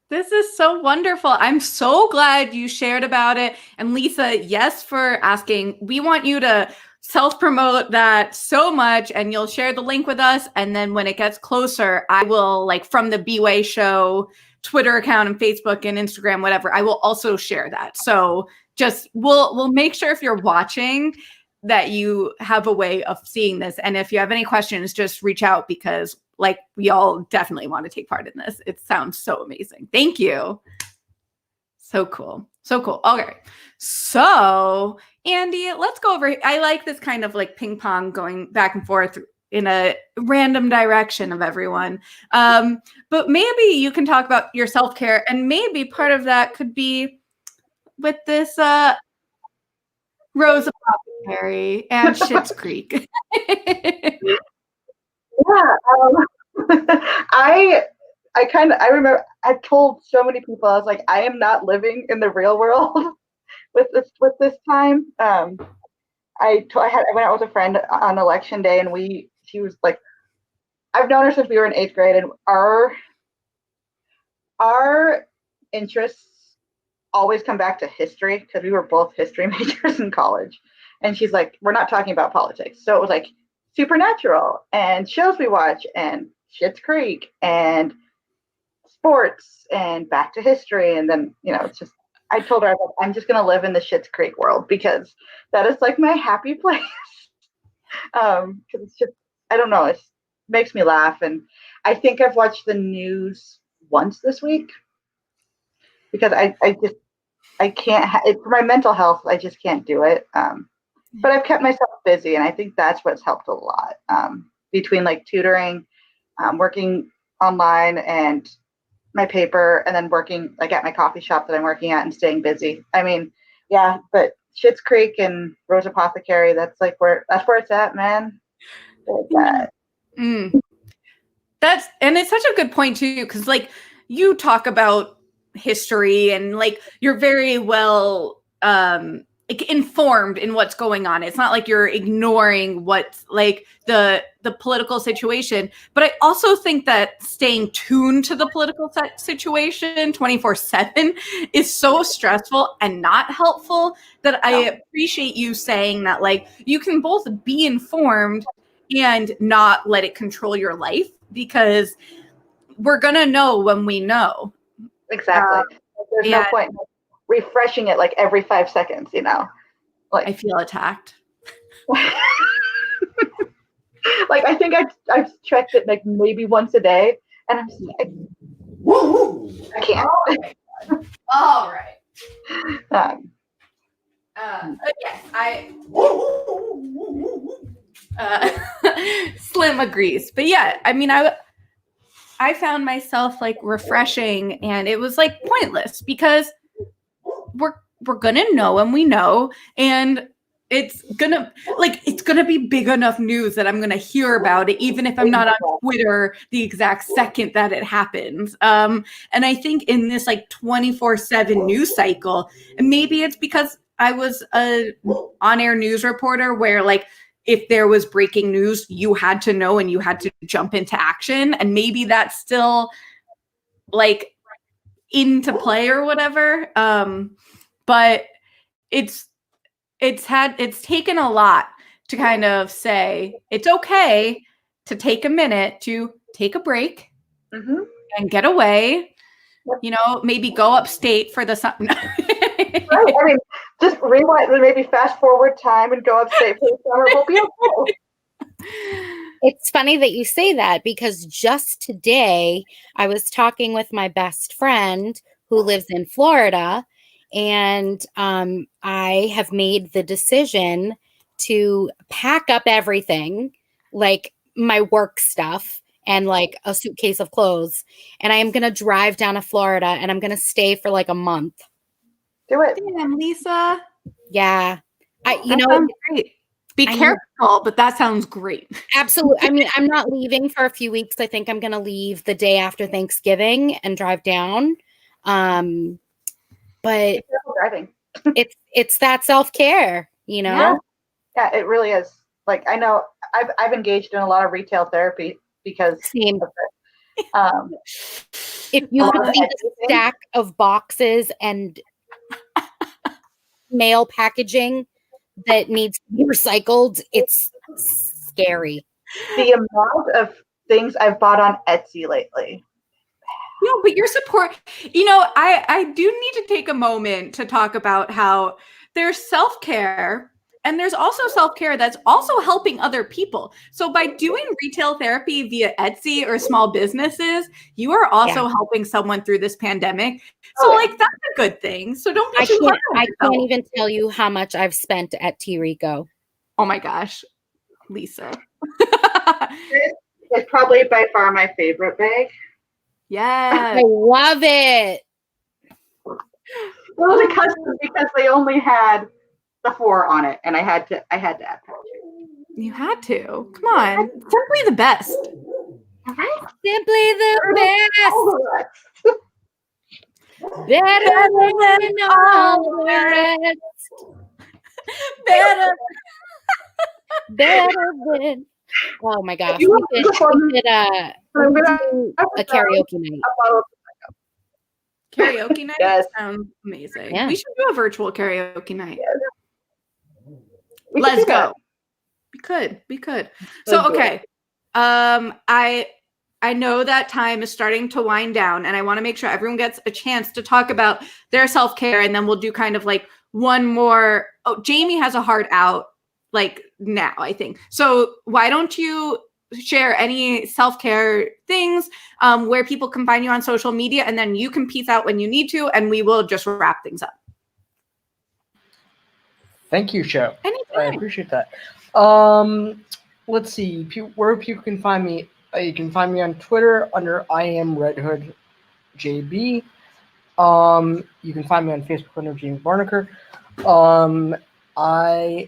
This is so wonderful. I'm so glad you shared about it. And Lisa, yes, for asking. We want you to self-promote that so much, and you'll share the link with us. And then when it gets closer, I will, like, from the B-Way Show Twitter account and Facebook and Instagram, whatever, I will also share that. So just we'll make sure if you're watching that you have a way of seeing this. And if you have any questions, just reach out, because like we all definitely want to take part in this. It sounds so amazing. Thank you. So cool. So cool. Okay. So Andy, let's go over. I like this kind of like ping pong going back and forth in a random direction of everyone. But maybe you can talk about your self-care, and maybe part of that could be with this Rose Apothecary and Schitt's Creek. Yeah, I remember I told so many people, I was like, I am not living in the real world with this time. I went out with a friend on election day, and she was like, I've known her since we were in 8th grade, and our interests always come back to history, because we were both history majors in college. And she's like, we're not talking about politics. So it was like Supernatural and shows we watch and Schitt's Creek and sports and back to history. And then, it's just, I told her, I was like, I'm just going to live in the Schitt's Creek world, because that is like my happy place. Because it's just, I don't know, it makes me laugh. And I think I've watched the news once this week, because I can't, for my mental health, I just can't do it. But I've kept myself busy, and I think that's what's helped a lot, between like tutoring, working online, and my paper, and then working like at my coffee shop that I'm working at and staying busy. I mean, yeah, but Schitt's Creek and Rose Apothecary, that's where it's at, man. It's at. And it's such a good point too, because like you talk about history, and like you're very well informed in what's going on. It's not like you're ignoring what's like the political situation, but I also think that staying tuned to the political situation 24/7 is so stressful and not helpful, that I appreciate you saying that, like, you can both be informed and not let it control your life, because we're gonna know when we know. Exactly. There's no point refreshing it like every 5 seconds, Like, I feel attacked. Like, I think I've checked it like maybe once a day, and I'm just like, I can't. All right. Yes, Slim agrees. But yeah, I mean, I found myself like refreshing, and it was like pointless, because we're gonna know, and we know, and it's gonna be big enough news that I'm gonna hear about it, even if I'm not on Twitter the exact second that it happens. And I think in this like 24/7 news cycle, and maybe it's because I was a on-air news reporter where like if there was breaking news, you had to know and you had to jump into action, and maybe that's still like into play or whatever. But it's taken a lot to kind of say it's okay to take a minute to take a break and get away. Maybe go upstate for the summer. Right. I mean, just rewind, maybe fast forward time and go upstate for the summer. We'll be okay. It's funny that you say that, because just today I was talking with my best friend who lives in Florida, and I have made the decision to pack up everything, like my work stuff and like a suitcase of clothes, and I am going to drive down to Florida, and I'm going to stay for like a month. Do it. Damn, Lisa. Yeah. Sounds great. Be careful, but that sounds great. Absolutely. I mean, I'm not leaving for a few weeks. I think I'm going to leave the day after Thanksgiving and drive down. but Careful driving. it's that self-care, you know? Yeah, it really is. Like, I know I've engaged in a lot of retail therapy because Same. of it. If A you lot could of see the education. stack of boxes and mail packaging that needs to be recycled, it's scary. The amount of things I've bought on Etsy lately. No, but your support, I do need to take a moment to talk about how there's self-care and there's also self-care that's also helping other people. So by doing retail therapy via Etsy or small businesses, you are also helping someone through this pandemic. So like that's a good thing. So don't be too hard on I yourself. can't even tell you how much I've spent at T Rico. Oh my gosh, Lisa. It's probably by far my favorite bag. Yes. I love it. Well, because they only had the 4 on it, and I had to add packaging. You had to. Come on. Simply the best. Simply the best. All the rest. Better than all the rest. Better than. Oh my gosh. You We could do a karaoke night. Karaoke night Yes. sounds amazing. Yeah. We should do a virtual karaoke night. We could Let's do that. go. We could. So Let's do okay. I know that time is starting to wind down, and I want to make sure everyone gets a chance to talk about their self-care, and then we'll do kind of like one more. Oh, Jamie has a heart out like now, I think. So why don't you share any self-care things, where people can find you on social media, and then you can peace out when you need to, and we will just wrap things up. Thank you, SHO. Anytime. I appreciate that. Let's see where people can find me. You can find me on Twitter under I am Red Hood JB. You can find me on Facebook under James Barnaker.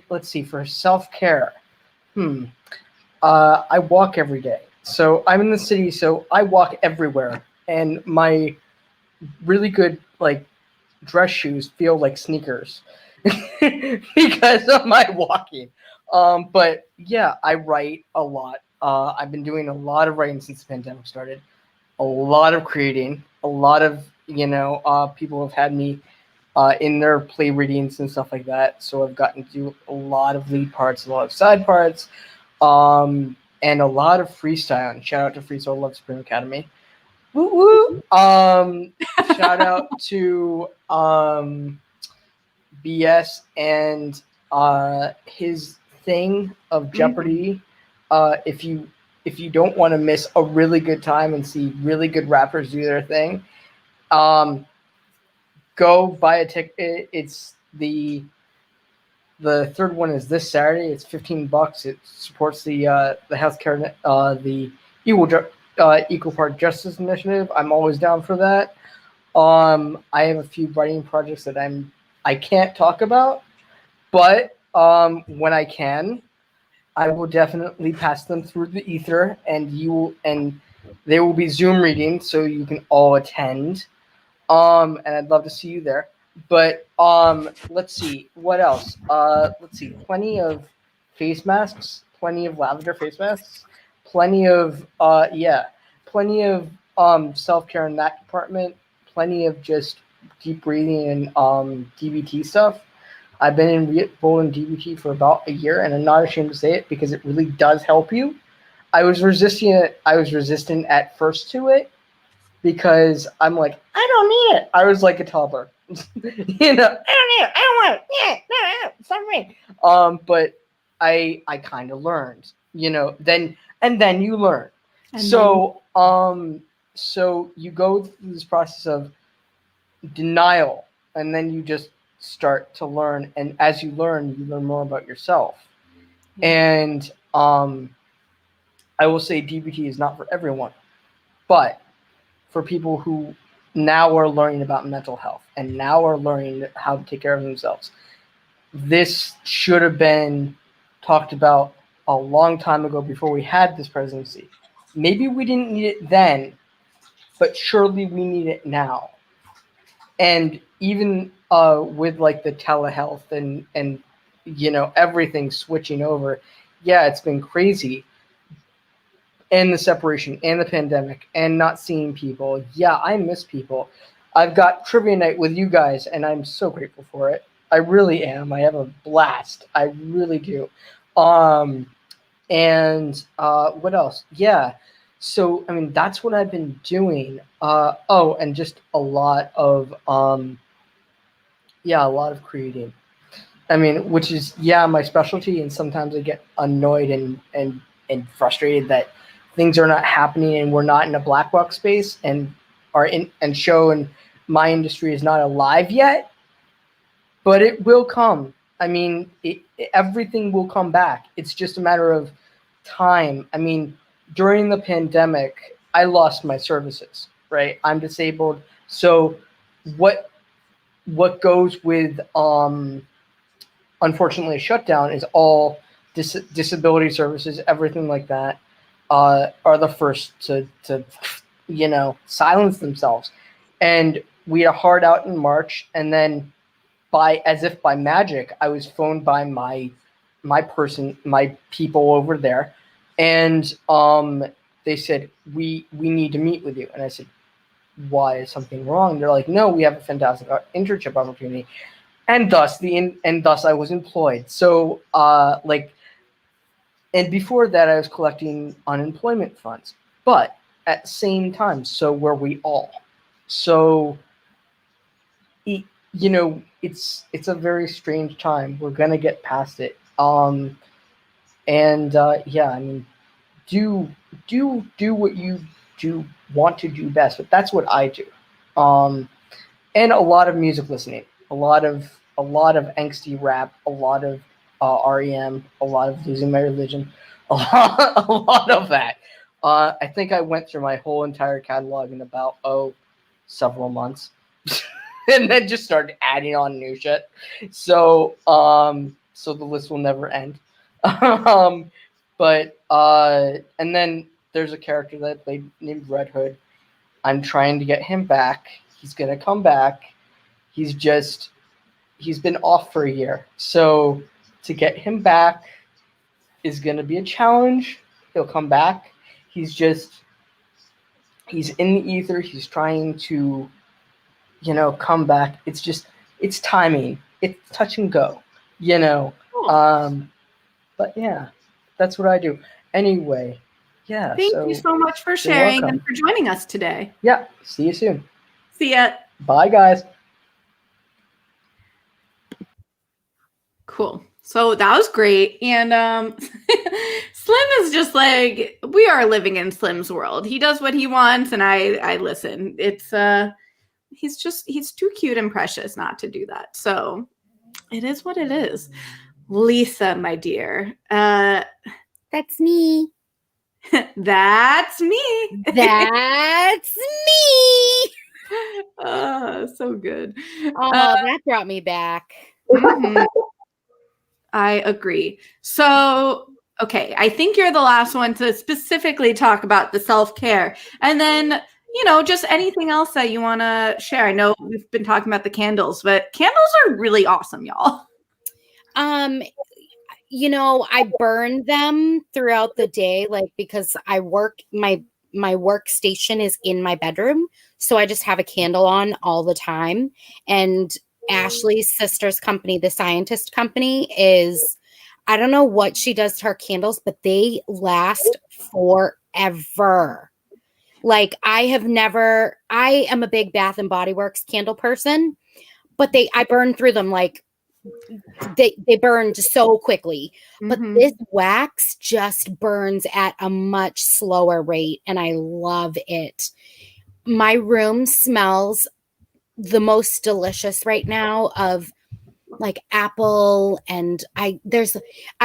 Let's see, for self-care. I walk every day. So I'm in the city, so I walk everywhere. And my really good like dress shoes feel like sneakers because of my walking. But yeah, I write a lot. I've been doing a lot of writing since the pandemic started. A lot of creating. A lot of people have had me in their play readings and stuff like that. So I've gotten to do a lot of lead parts, a lot of side parts, and a lot of freestyling. Shout out to Freestyle Love Supreme Academy. Woo woo. Shout out to BS and his thing of Jeopardy. If you don't want to miss a really good time and see really good rappers do their thing, go buy a ticket. It's the third one is this Saturday. It's $15. It supports the healthcare, the Equal Part Justice Initiative. I'm always down for that. I have a few writing projects that I can't talk about, but when I can, I will definitely pass them through the ether, and they will be Zoom readings, so you can all attend. And I'd love to see you there. But let's see what else. Let's see, plenty of face masks, plenty of lavender face masks, plenty of self-care in that department, plenty of just deep breathing and DBT stuff. I've been enrolled in DBT for about a year, and I'm not ashamed to say it because it really does help you. I was resistant at first to it because I'm like, I don't need it. I was like a toddler. I don't need it. I don't want it. Yeah, no, it's not me. But I kind of learned, then you learn. So you go through this process of denial, and then you just start to learn, and as you learn more about yourself. And I will say DBT is not for everyone, but for people who now are learning about mental health and now are learning how to take care of themselves, this should have been talked about a long time ago before we had this presidency. Maybe we didn't need it then, but surely we need it now. And even with like the telehealth and everything switching over, yeah, it's been crazy. And the separation and the pandemic and not seeing people. Yeah, I miss people. I've got trivia night with you guys, and I'm so grateful for it. I really am. I have a blast. I really do. And what else? Yeah. So I mean, that's what I've been doing. Oh, and just a lot of creating. I mean, which is my specialty, and sometimes I get annoyed and frustrated that things are not happening and we're not in a black box space and SHO and my industry is not alive yet, but it will come. I mean, everything will come back. It's just a matter of time. I mean, during the pandemic, I lost my services, right? I'm disabled. So what goes with unfortunately a shutdown is all disability services, everything like that, are the first to silence themselves. And we had a hard out in March, and then as if by magic, I was phoned by my people over there, and they said we need to meet with you. And I said, why, is something wrong? They're like, no, we have a fantastic internship opportunity. And thus I was employed. So and before that I was collecting unemployment funds. But at the same time, so were we all. So it's a very strange time. We're gonna get past it. I mean, do what you do want to do best. But that's what I do. And a lot of music listening, a lot of angsty rap, a lot of REM, a lot of Losing My Religion, a lot of that. I think I went through my whole entire catalog in about several months, and then just started adding on new shit. So so the list will never end. But and then there's a character that I played named Red Hood. I'm trying to get him back. He's gonna come back. He's been off for a year. So to get him back is gonna be a challenge. He'll come back. He's in the ether. He's trying to, come back. It's timing. It's touch and go, Cool. But yeah, that's what I do. Anyway, yeah. Thank you so much for sharing and for joining us today. Yeah. See you soon. See ya. Bye, guys. Cool. So that was great. And Slim is just like, we are living in Slim's world. He does what he wants and I listen. It's he's too cute and precious not to do that. So it is what it is. Lisa, my dear. That's me. That's me. That's me. So good. Oh, that brought me back. Mhm. I agree. So, okay, I think you're the last one to specifically talk about the self-care. And then, just anything else that you want to share. I know we've been talking about the candles, but candles are really awesome, y'all. I burn them throughout the day, because I work, my workstation is in my bedroom. So I just have a candle on all the time. And Ashley's sister's company, the Scientist Company, I don't know what she does to her candles, but they last forever. I am a big Bath and Body Works candle person, but I burn through them they burned so quickly. But this wax just burns at a much slower rate, and I love it. My room smells the most delicious right now of apple, and I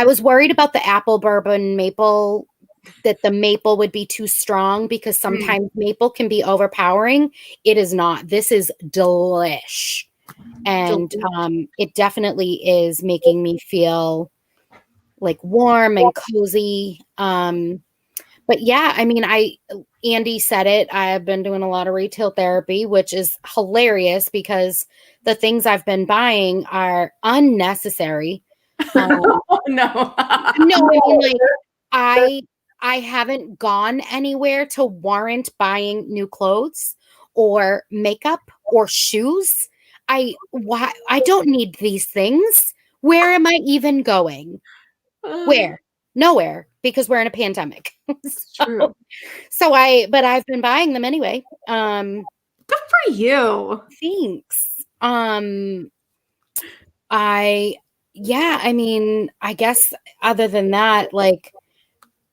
was worried about the apple bourbon maple, that the maple would be too strong, because sometimes maple can be overpowering. It is not. This is delish. And it definitely is making me feel warm and cozy. But But yeah, I mean, Andy said it. I have been doing a lot of retail therapy, which is hilarious because the things I've been buying are unnecessary. No. No, I mean, like I haven't gone anywhere to warrant buying new clothes or makeup or shoes. I don't need these things. Where am I even going? Where? Nowhere, because we're in a pandemic. True. But I've been buying them anyway. Good for you. Thanks. I mean, I guess other than that, like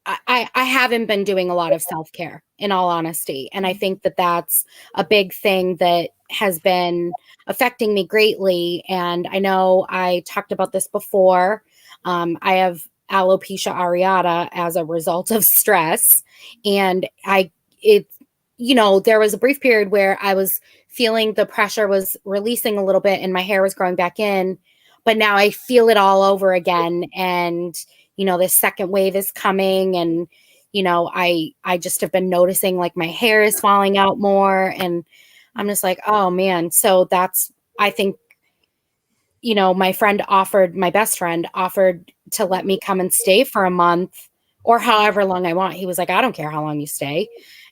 I haven't been doing a lot of self-care, in all honesty. And I think that that's a big thing that has been affecting me greatly. And I know I talked about this before. I have alopecia areata as a result of stress. And there was a brief period where I was feeling the pressure was releasing a little bit and my hair was growing back in. But now I feel it all over again. And this second wave is coming, and I just have been noticing like my hair is falling out more, and I'm just like, oh man. So I think my best friend offered to let me come and stay for a month or however long I want. He was like, I don't care how long you stay.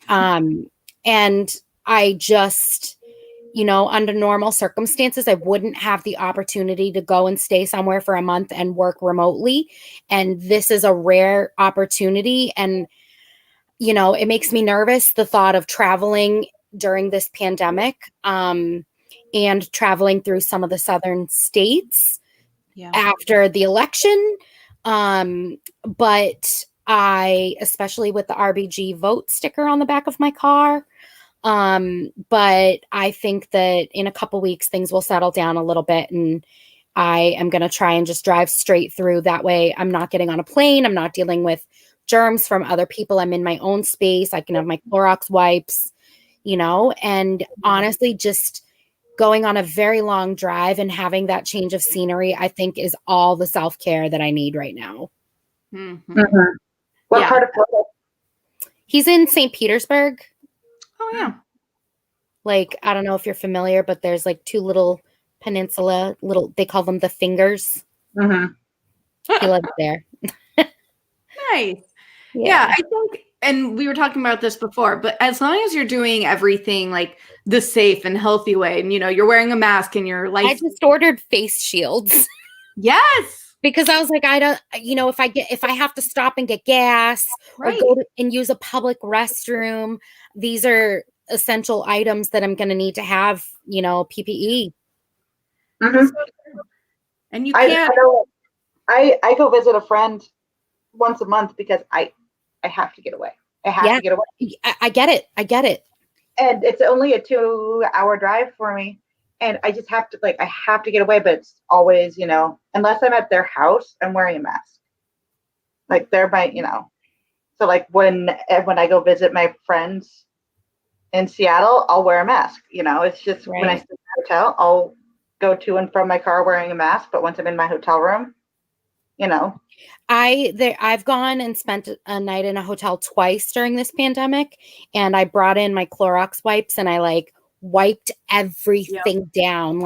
And I just under normal circumstances, I wouldn't have the opportunity to go and stay somewhere for a month and work remotely. And this is a rare opportunity. And, it makes me nervous, the thought of traveling during this pandemic, and traveling through some of the southern states after the election. But especially with the RBG vote sticker on the back of my car, but I think that in a couple weeks, things will settle down a little bit, and I am going to try and just drive straight through. That way I'm not getting on a plane. I'm not dealing with germs from other people. I'm in my own space. I can have my Clorox wipes, and honestly, just going on a very long drive and having that change of scenery, I think is all the self-care that I need right now. Mm-hmm. What part of Florida? He's in St. Petersburg. Oh yeah. Like, I don't know if you're familiar, but there's like two little peninsula, they call them the fingers. Mm-hmm. He lives there. Nice. Yeah, I think, and we were talking about this before, but as long as you're doing everything like the safe and healthy way, and you're wearing a mask and your life. I just ordered face shields. Yes. Because I was like, I don't, if I have to stop and get gas or go and use a public restroom, these are essential items that I'm going to need to have, PPE. Mm-hmm. And you can't. I go visit a friend once a month because I have to get away. I have to get away. I get it. And it's only a 2-hour drive for me. And I just have to I have to get away, but it's always, unless I'm at their house, I'm wearing a mask. Like they're so like when I go visit my friends in Seattle, I'll wear a mask. It's just when I stay in the hotel, I'll go to and from my car wearing a mask. But once I'm in my hotel room, I've gone and spent a night in a hotel twice during this pandemic, and I brought in my Clorox wipes and I wiped everything down,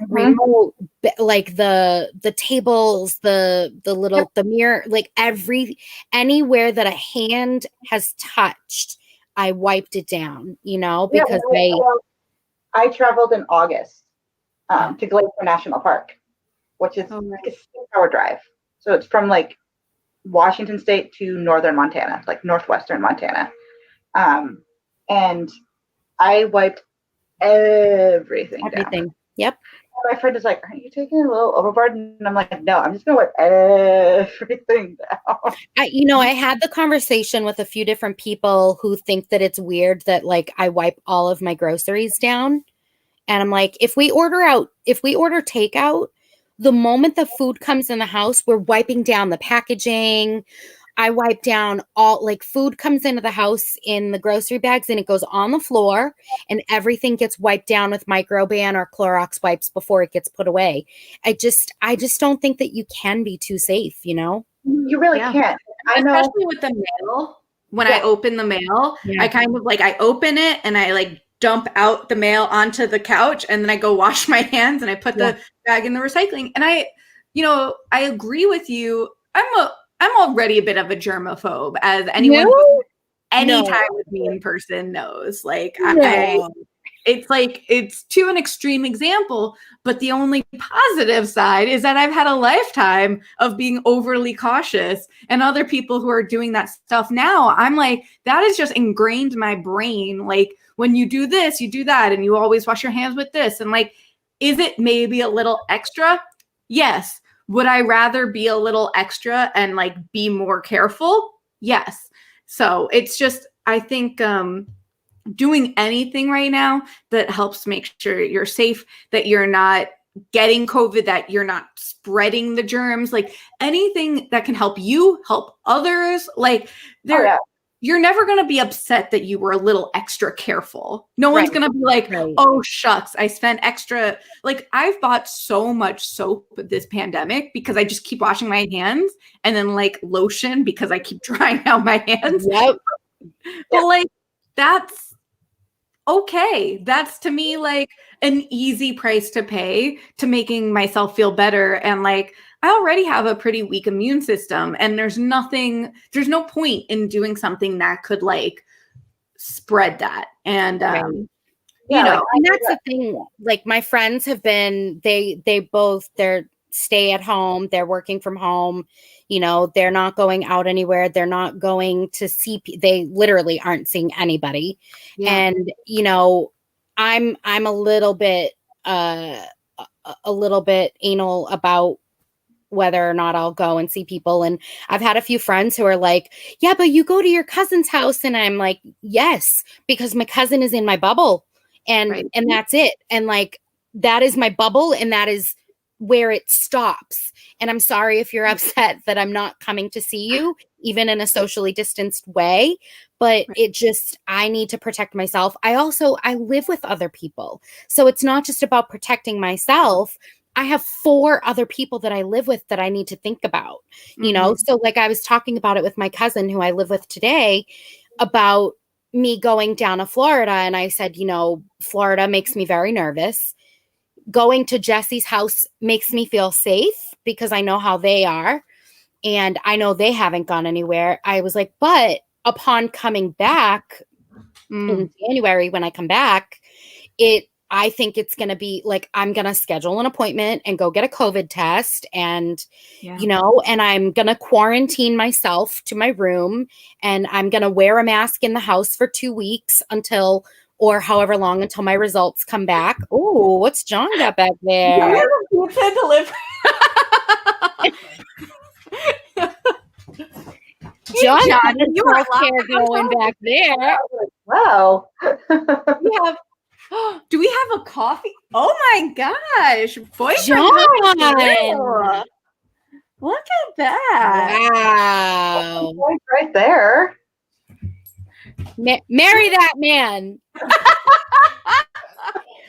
remote, like the tables, the little the mirror, anywhere that a hand has touched, I wiped it down, because I traveled in August to Glacier National Park, which is like a 6-hour drive. So it's from Washington State to northern Montana, northwestern Montana. And I wiped everything down. Yep. And my friend is like, aren't you taking it a little overboard? And I'm like, no, I'm just going to wipe everything down. I had the conversation with a few different people who think that it's weird that I wipe all of my groceries down. And I'm like, if we order takeout, the moment the food comes in the house, we're wiping down the packaging. I wipe down all food comes into the house in the grocery bags and it goes on the floor and everything gets wiped down with Microban or Clorox wipes before it gets put away. I just don't think that you can be too safe, You really can't. I know. Especially with the mail. when I open the mail. Yeah. I kind of like, I open it and I like dump out the mail onto the couch, and then I go wash my hands and I put the bag in the recycling. And I agree with you. I'm already a bit of a germaphobe, as anyone who any time with me in person knows. Like it's to an extreme example, but the only positive side is that I've had a lifetime of being overly cautious, and other people who are doing that stuff now, I'm like, that is just ingrained in my brain. Like, when you do this, you do that, and you always wash your hands with this. And like, is it maybe a little extra? Yes. Would I rather be a little extra and like be more careful? Yes. So it's just, I think, doing anything right now that helps make sure you're safe, that you're not getting COVID, that you're not spreading the germs, like anything that can help you, help others. Like you're never going to be upset that you were a little extra careful. No one's going to be like, oh, shucks, I spent extra. Like, I've bought so much soap this pandemic because I just keep washing my hands, and then like lotion because I keep drying out my hands. But like, that's okay. That's, to me, like an easy price to pay to making myself feel better. And like, I already have a pretty weak immune system, and there's no point in doing something that could like spread that. And, and that's the thing. Like, my friends have been, they're stay at home, they're working from home, they're not going out anywhere. They're not going to see, they literally aren't seeing anybody. And, I'm a little bit anal about whether or not I'll go and see people. And I've had a few friends who are like, yeah, but you go to your cousin's house. And I'm like, yes, because my cousin is in my bubble, and that's it. And like, that is my bubble, and that is where it stops. And I'm sorry if you're upset that I'm not coming to see you, even in a socially distanced way, but I need to protect myself. I live with other people. So it's not just about protecting myself. I have 4 other people that I live with that I need to think about, So like, I was talking about it with my cousin who I live with today about me going down to Florida. And I said, Florida makes me very nervous. Going to Jesse's house makes me feel safe because I know how they are. And I know they haven't gone anywhere. I was like, but upon coming back in January, when I come back, I think it's going to be like, I'm going to schedule an appointment and go get a COVID test, and, and I'm going to quarantine myself to my room, and I'm going to wear a mask in the house for 2 weeks or however long until my results come back. Oh, what's John got back there? Pizza delivery. John, you are going back there. Wow. Do we have a coffee? Oh my gosh. Boyfriend John. Look at that. Wow. Right there. Marry that man.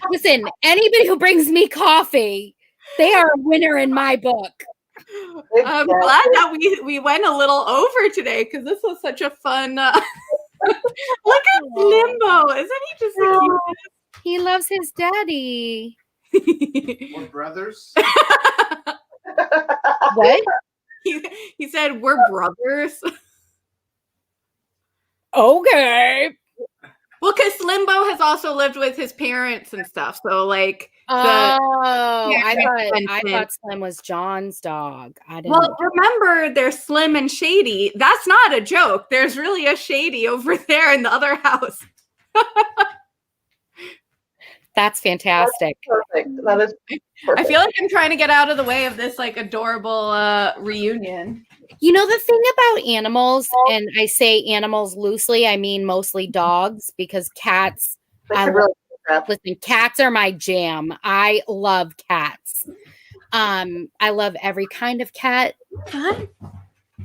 Listen, anybody who brings me coffee, they are a winner in my book. I'm glad that we went a little over today, because this was such a fun. Look at Limbo. Isn't he just the cutest? He loves his daddy. We're brothers. What? He said we're brothers. Okay. Well, because Limbo has also lived with his parents and stuff, so like. I thought Slim was John's dog. I didn't. Well, remember, there's Slim and Shady. That's not a joke. There's really a Shady over there in the other house. That's fantastic. That's perfect. That is perfect. I feel like I'm trying to get out of the way of this like adorable reunion. The thing about animals, and I say animals loosely, I mean mostly dogs, because cats. Listen, cats are my jam. I love cats. I love every kind of cat.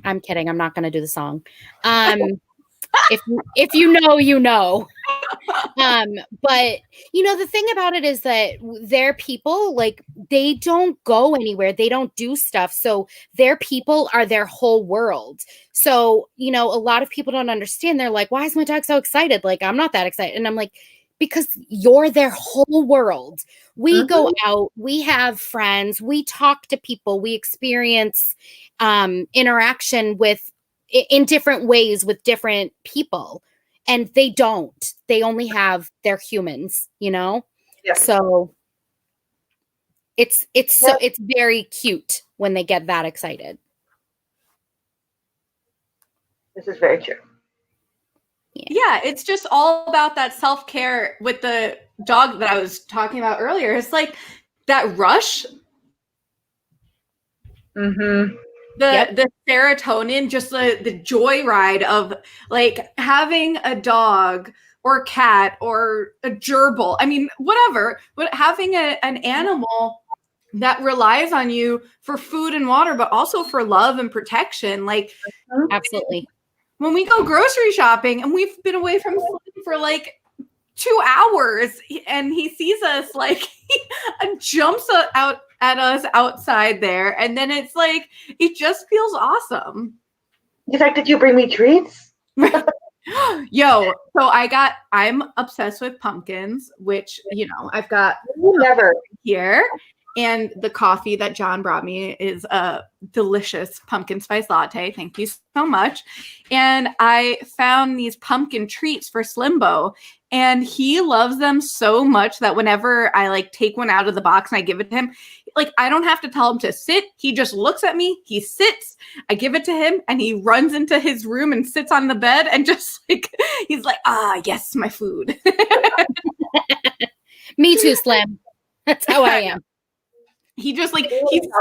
I'm kidding. I'm not going to do the song. If you know, you know. But the thing about it is that their people, like, they don't go anywhere. They don't do stuff. So their people are their whole world. So, a lot of people don't understand. They're like, why is my dog so excited? Like, I'm not that excited. And I'm like, because you're their whole world. We go out, we have friends, we talk to people, we experience interaction in different ways with different people. And they don't. They only have their humans, Yeah. So it's very cute when they get that excited. This is very true. Yeah, it's just all about that self-care with the dog that I was talking about earlier. It's like that rush, Mm-hmm. the serotonin, just the joyride of like having a dog or cat or a gerbil. I mean, whatever, but having an animal that relies on you for food and water, but also for love and protection. Like, Absolutely. when we go grocery shopping and we've been away from Slim for like 2 hours and he sees us, like, he jumps out at us outside there. And then it's like, it just feels awesome. He's like, did you bring me treats? Yo, so I'm obsessed with pumpkins, which, I've got Never. here. And the coffee that John brought me is a delicious pumpkin spice latte. Thank you so much. And I found these pumpkin treats for Slimbo, and he loves them so much that whenever I like take one out of the box and I give it to him, like, I don't have to tell him to sit. He just looks at me, he sits, I give it to him, and he runs into his room and sits on the bed and just like, he's like, yes, my food. Me too, Slim. That's how I am. He just like, he sits.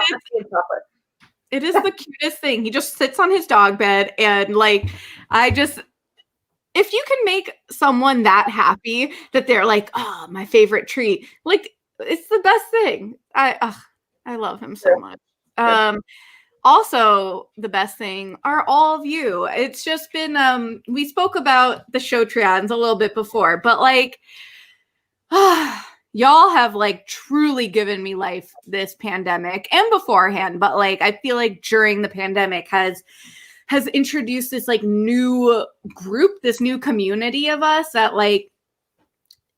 It is the cutest thing. He just sits on his dog bed, and like, if you can make someone that happy that they're like, oh, my favorite treat, like, it's the best thing. I love him so much. Also, the best thing are all of you. It's just been, we spoke about the SHOtreons a little bit before, but like, y'all have like truly given me life this pandemic and beforehand, but like, I feel like during the pandemic has introduced this like new group, this new community of us that, like,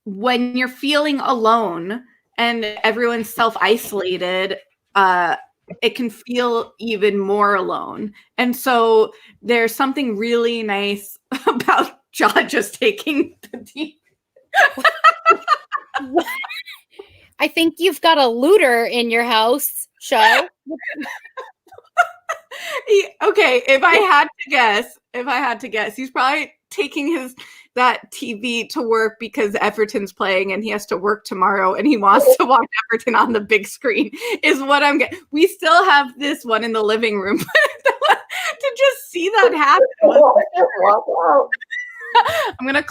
when you're feeling alone and everyone's self-isolated, it can feel even more alone. And so there's something really nice about John just taking the deep. I think you've got a looter in your house, SHO. Okay, if I had to guess, he's probably taking that TV to work because Everton's playing and he has to work tomorrow and he wants to watch Everton on the big screen, is what I'm getting. We still have this one in the living room. To just see that happen. I'm going to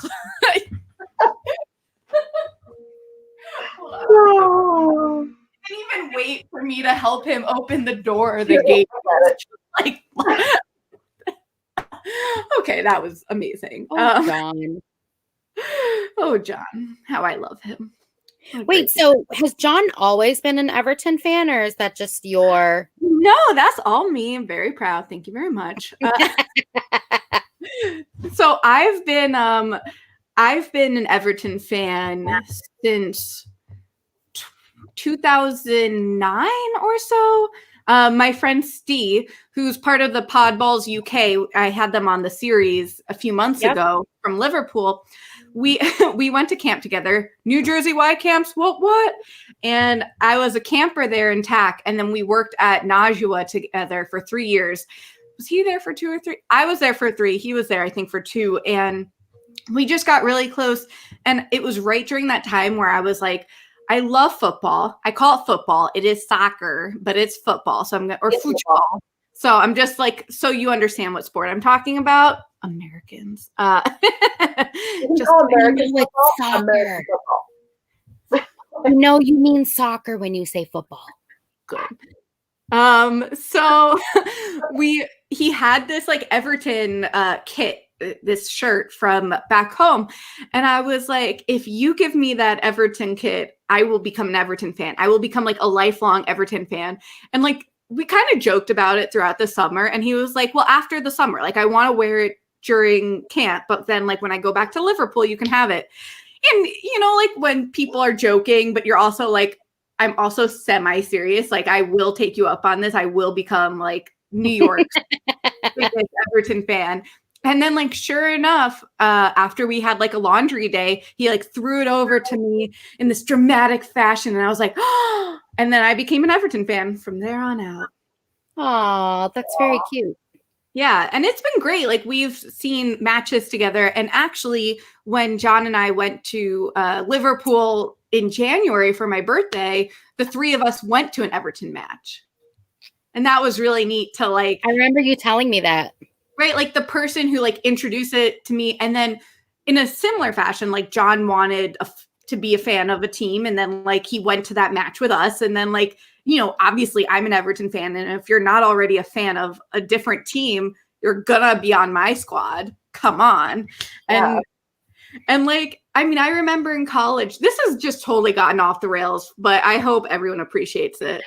No. He didn't even wait for me to help him open the door or the gate. Like, okay, that was amazing. John. Oh, John, how I love him. Wait, so has John always been an Everton fan, or is that just your... No, that's all me. I'm very proud. Thank you very much. So I've been an Everton fan since 2009 or so. My friend Steve, who's part of the Podballs UK, I had them on the series a few months ago from Liverpool. We went to camp together, New Jersey Y camps. What? And I was a camper there in TAC, and then we worked at Najua together for 3 years. Was he there for 2 or 3? I was there for 3. He was there, I think, for 2. And we just got really close. And it was right during that time where I was like, I love football. I call it football. It is soccer, but it's football. So football. So I'm just like, so you understand what sport I'm talking about? Americans. Just American football, soccer. No, you mean soccer when you say football. Good. So he had this like Everton kit this shirt from back home. And I was like, if you give me that Everton kit, I will become an Everton fan. I will become like a lifelong Everton fan. And like, we kind of joked about it throughout the summer. And he was like, well, after the summer, like I want to wear it during camp, but then like when I go back to Liverpool, you can have it. And, you know, like when people are joking, but you're also like, I'm also semi-serious. Like I will take you up on this. I will become like New York's biggest Everton fan. And then like, sure enough, after we had like a laundry day, he like threw it over to me in this dramatic fashion. And I was like, oh, and then I became an Everton fan from there on out. Oh, that's very cute. Yeah, and it's been great. Like we've seen matches together. And actually, when John and I went to Liverpool in January for my birthday, the three of us went to an Everton match. And that was really neat to like. I remember you telling me that. Right, like the person who like introduced it to me. And then in a similar fashion, like John wanted to be a fan of a team. And then like he went to that match with us. And then like, you know, obviously I'm an Everton fan. And if you're not already a fan of a different team, you're gonna be on my squad. Come on. Yeah. And like, I mean, I remember in college, this has just totally gotten off the rails, but I hope everyone appreciates it.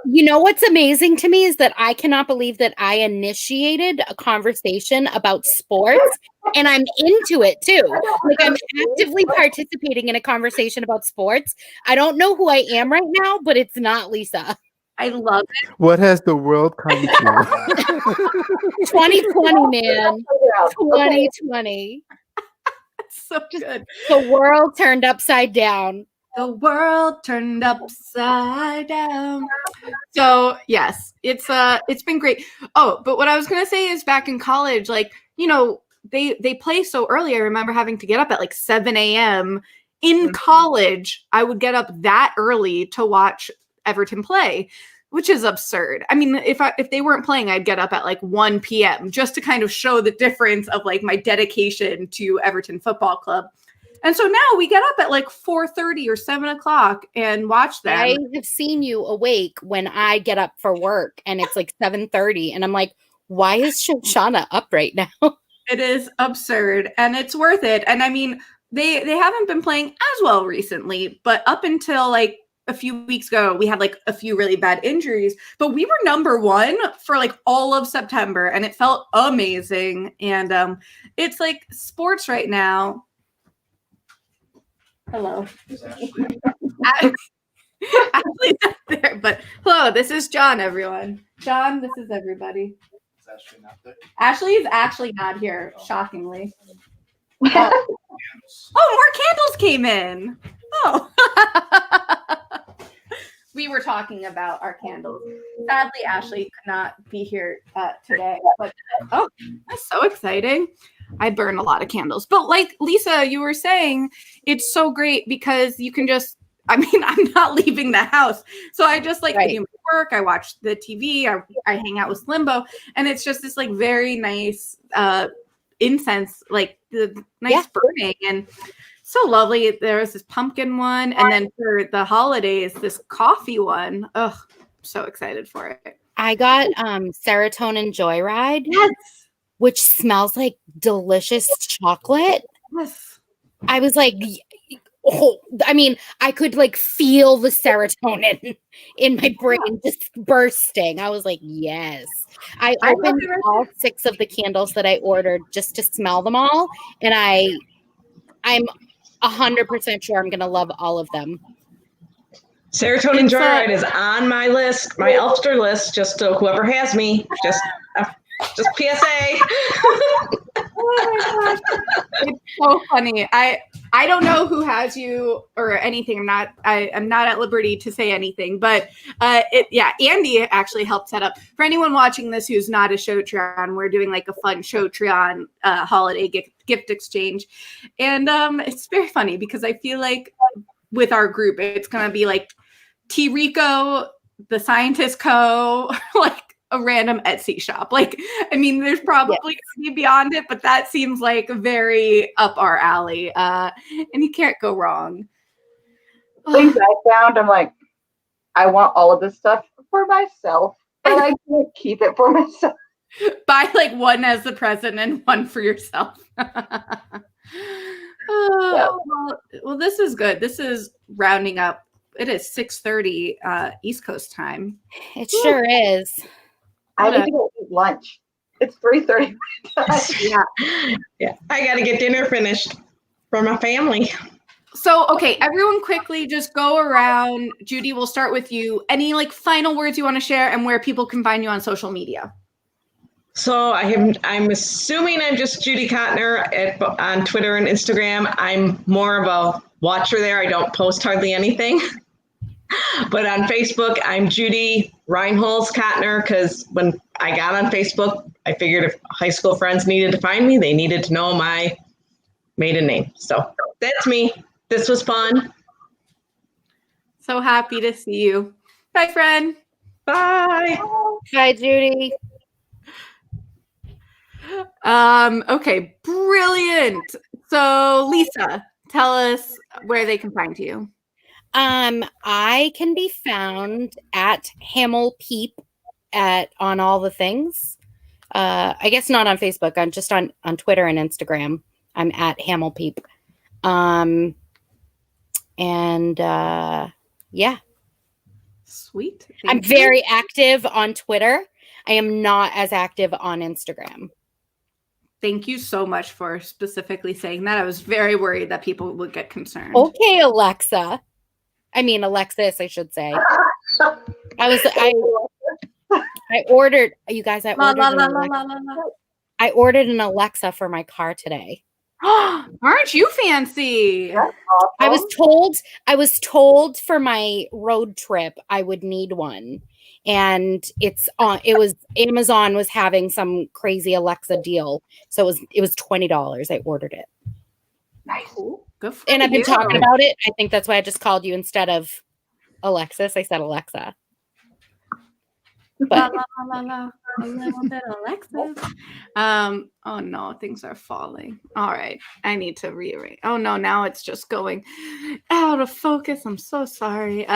You know what's amazing to me is that I cannot believe that I initiated a conversation about sports and I'm into it too. Like I'm actively participating in a conversation about sports. I don't know who I am right now, but it's not Lisa. I love it. What has the world come to? 2020, man. 2020. So good. The world turned upside down. The world turned upside down. So yes, it's been great. Oh, but what I was gonna say is back in college, like, you know, they play so early. I remember having to get up at like 7 a.m. in college. I would get up that early to watch Everton play, which is absurd. I mean, if they weren't playing, I'd get up at like 1 p.m. just to kind of show the difference of like my dedication to Everton Football Club. And so now we get up at like 4:30 or 7 o'clock and watch them. I have seen you awake when I get up for work and it's like 7:30 and I'm like, why is Shauna up right now? It is absurd and it's worth it. And I mean, they haven't been playing as well recently, but up until like a few weeks ago, we had like a few really bad injuries, but we were number one for like all of September and it felt amazing. And it's like sports right now. Hello. Ashley's not there, but hello, this is John, everyone. John, this is everybody. Is Ashley not there? Ashley is actually not here, shockingly. Oh, more candles came in. Oh. We were talking about our candles. Sadly, Ashley could not be here today. But oh, that's so exciting. I burn a lot of candles. But like Lisa, you were saying, it's so great because you can just, I mean, I'm not leaving the house. So I just like I do my work, I watch the TV, I hang out with Limbo, and it's just this like very nice incense, like the nice burning and so lovely. There was this pumpkin one, and then for the holidays, this coffee one. Ugh, I'm so excited for it. I got Serotonin Joyride. Yes. Which smells like delicious chocolate. Yes. I was like, oh, I mean, I could like feel the serotonin in my brain just bursting. I was like, yes. I opened all 6 of the candles that I ordered just to smell them all. And I'm 100% sure I'm going to love all of them. Serotonin Joyride is on my list, my Elfster list, just so whoever has me, just PSA. Oh my gosh. It's so funny. I don't know who has you or anything. I'm not at liberty to say anything, but Andy actually helped set up. For anyone watching this who's not a SHOtreon, we're doing like a fun SHOtreon holiday gift exchange. And it's very funny because I feel like with our group, it's going to be like T Rico, the Scientist Co., like a random Etsy shop. Like, I mean, there's probably going to be beyond it, but that seems like very up our alley. And you can't go wrong. Things I found, I'm like, I want all of this stuff for myself, but I can't keep it for myself. Buy like one as the present and one for yourself. Well, this is good. This is rounding up. It is 6:30 East Coast time. It sure is. I need to go eat lunch. It's 3:30. Yeah. I got to get dinner finished for my family. So, okay, everyone quickly just go around. Judy, we'll start with you. Any like final words you want to share and where people can find you on social media? So I'm assuming I'm just Judy Cotner on Twitter and Instagram. I'm more of a watcher there. I don't post hardly anything. But on Facebook, I'm Judy Reinholz Cotner, because when I got on Facebook, I figured if high school friends needed to find me, they needed to know my maiden name. So that's me. This was fun. So happy to see you. Bye, friend. Bye. Bye, Judy. Okay, brilliant. So, Lisa, tell us where they can find you. I can be found at Hamel Peep on all the things. I guess not on Facebook. I'm just on Twitter and Instagram. I'm at Hamel Peep. Yeah. Sweet. I'm very active on Twitter. I am not as active on Instagram. Thank you so much for specifically saying that. I was very worried that people would get concerned. Okay, Alexis, I should say. I ordered, you guys, I ordered an Alexa for my car today. Aren't you fancy? That's awesome. I was told for my road trip I would need one. And Amazon was having some crazy Alexa deal. So it was $20. I ordered it. Nice. Good for And I've been you. talking about it. I think that's why I just called you instead of Alexis. I said Alexa. La, But la, la, la, a little bit Alexis. Oh no, things are falling. All right, I need to rearrange. Oh no, now it's just going out of focus. I'm so sorry.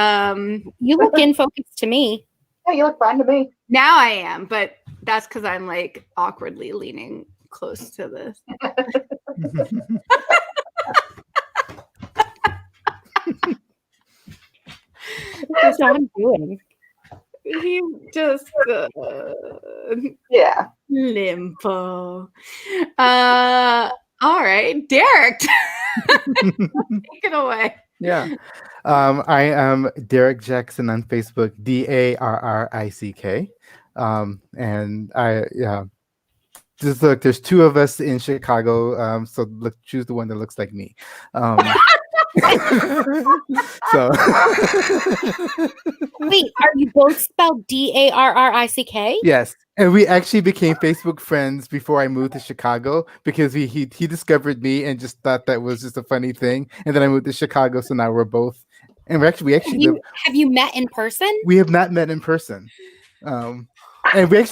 you look in focus to me. Yeah, you look fine to me. Now I am, but that's because I'm like awkwardly leaning close to this. That's what I'm doing. He's just Yeah. limpo. All right, Derek, take it away. Yeah. I am Derek Jackson on Facebook, DARRICK. And just look, there's two of us in Chicago. So choose the one that looks like me. So Wait, are you both spelled DARRICK? yes, and we actually became Facebook friends before I moved to Chicago because he discovered me and just thought that was just a funny thing, and then I moved to Chicago, so now we're both, and have you met in person? We have not met in person, and we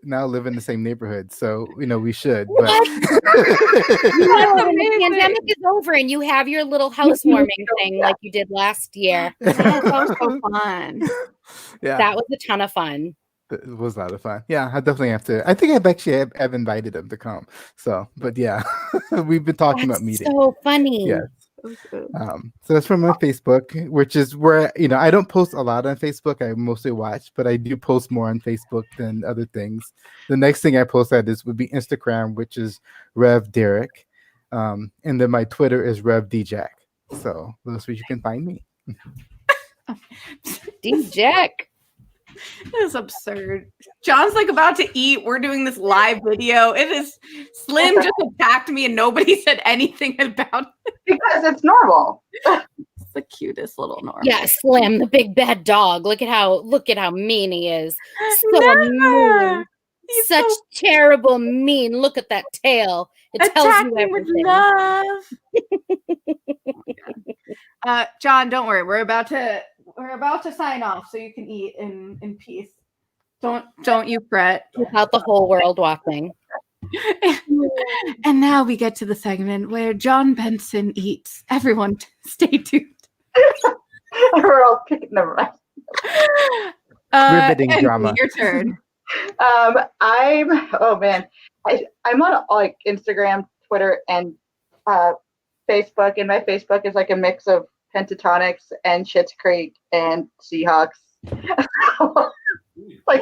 now live in the same neighborhood, so we should. But The pandemic is over and you have your little housewarming thing like you did last year. That was so fun. yeah, That was a ton of fun. it was a lot of fun. Yeah, I definitely have to. I think I've invited him to come. So, but yeah, we've been talking about meeting. So funny. Yeah. So that's from my Facebook, which is where I don't post a lot on Facebook. I mostly watch, but I do post more on Facebook than other things. The next thing I post would be Instagram, which is Rev Derek, and then my Twitter is Rev DJack. So those where you can find me. DJack. This is absurd. John's like about to eat. We're doing this live video. It is Slim just attacked me and nobody said anything about it. Because it's normal. It's the cutest little normal. Yeah, Slim, the big bad dog. Look at how mean he is. So mean. He's Such so terrible mean. Look at that tail. It tells you attacking with everything. love. John, don't worry. We're about to sign off so you can eat in peace. Don't you fret. Without the whole world watching. And now we get to the segment where John Benson eats. Everyone, stay tuned. We're all kicking them right. Riveting drama. Your turn. I'm on like Instagram, Twitter, and Facebook, and my Facebook is like a mix of Pentatonics and Schitt's Creek and Seahawks. Like,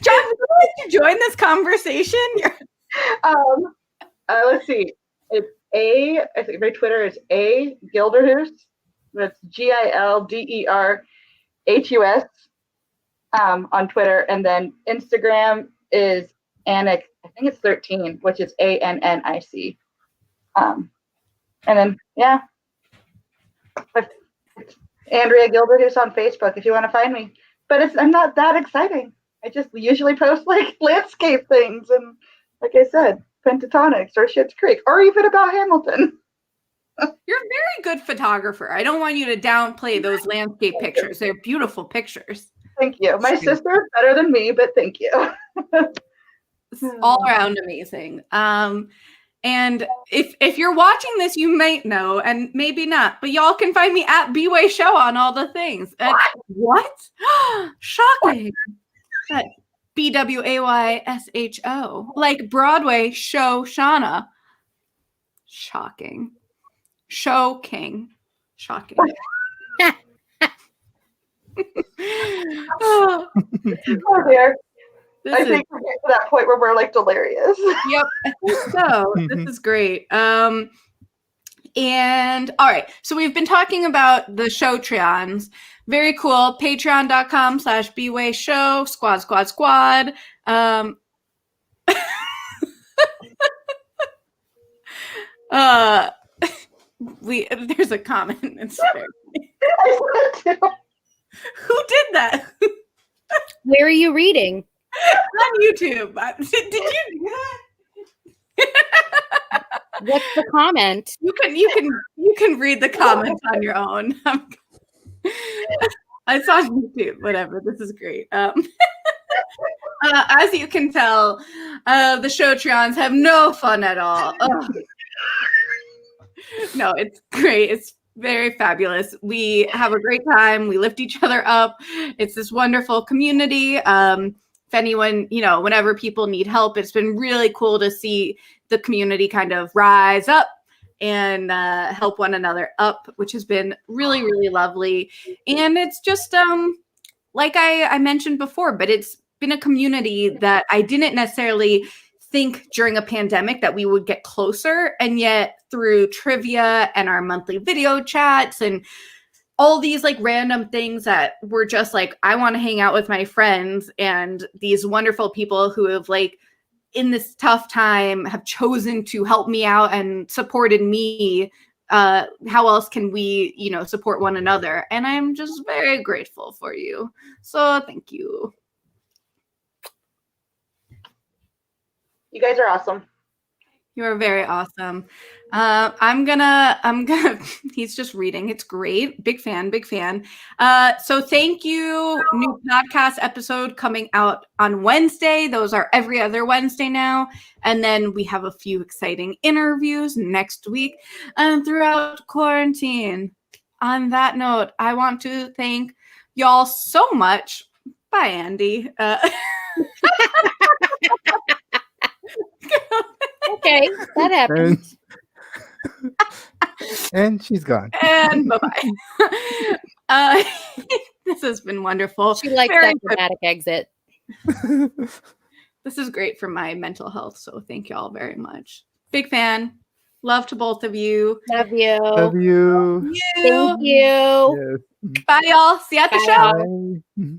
John, would you like to join this conversation? let's see. It's I think my Twitter is A Gilderhus. That's GILDERHUS on Twitter. And then Instagram is Annick, I think it's 13, which is ANNIC. And then, yeah. It's Andrea Gilderhus on Facebook if you want to find me. But I'm not that exciting. I just usually post like landscape things and, like I said, Pentatonics or Schitt's Creek or even about Hamilton. You're a very good photographer. I don't want you to downplay those landscape pictures. They're beautiful pictures. Thank you. My sister is better than me, but thank you. It's all around amazing. And if you're watching this, you might know, and maybe not, but y'all can find me at B-Way Show on all the things. What? Shocking. BWAYSHO. Like Broadway show Shauna. Shocking. Show King. Shocking. Oh dear. I think we're getting to that point where we're like delirious. Yep, I think so. This is great. And all right, so we've been talking about the SHOtreons. Very cool. Patreon.com/BWayShow. Squad. There's a comment. It's who did that? Where are you reading? On YouTube. Did you do that? What's the comment? You can read the comments on your own. It's on YouTube. Whatever. This is great. As you can tell, the SHOtreons have no fun at all. No, it's great. It's very fabulous. We have a great time. We lift each other up. It's this wonderful community. If anyone, whenever people need help, it's been really cool to see the community kind of rise up and help one another up, which has been really, really lovely. And it's just like I mentioned before, but it's been a community that I didn't necessarily think during a pandemic that we would get closer. And yet through trivia and our monthly video chats and all these like random things that were just like, I want to hang out with my friends, and these wonderful people who have like in this tough time have chosen to help me out and supported me. How else can we, support one another? And I'm just very grateful for you. So thank you. You guys are awesome. You are very awesome. I'm gonna, he's just reading. It's great. Big fan. So thank you. New podcast episode coming out on Wednesday. Those are every other Wednesday now. And then we have a few exciting interviews next week and throughout quarantine. On that note, I want to thank y'all so much. Bye, Andy. Okay, that happened. And she's gone. And bye-bye. This has been wonderful. She likes Very that dramatic exit. This is great for my mental health, so thank you all very much. Big fan. Love to both of you. Love you. Love you. Thank you. Thank you. Yes. Bye, y'all. See you at the Bye, show. y'all. Bye.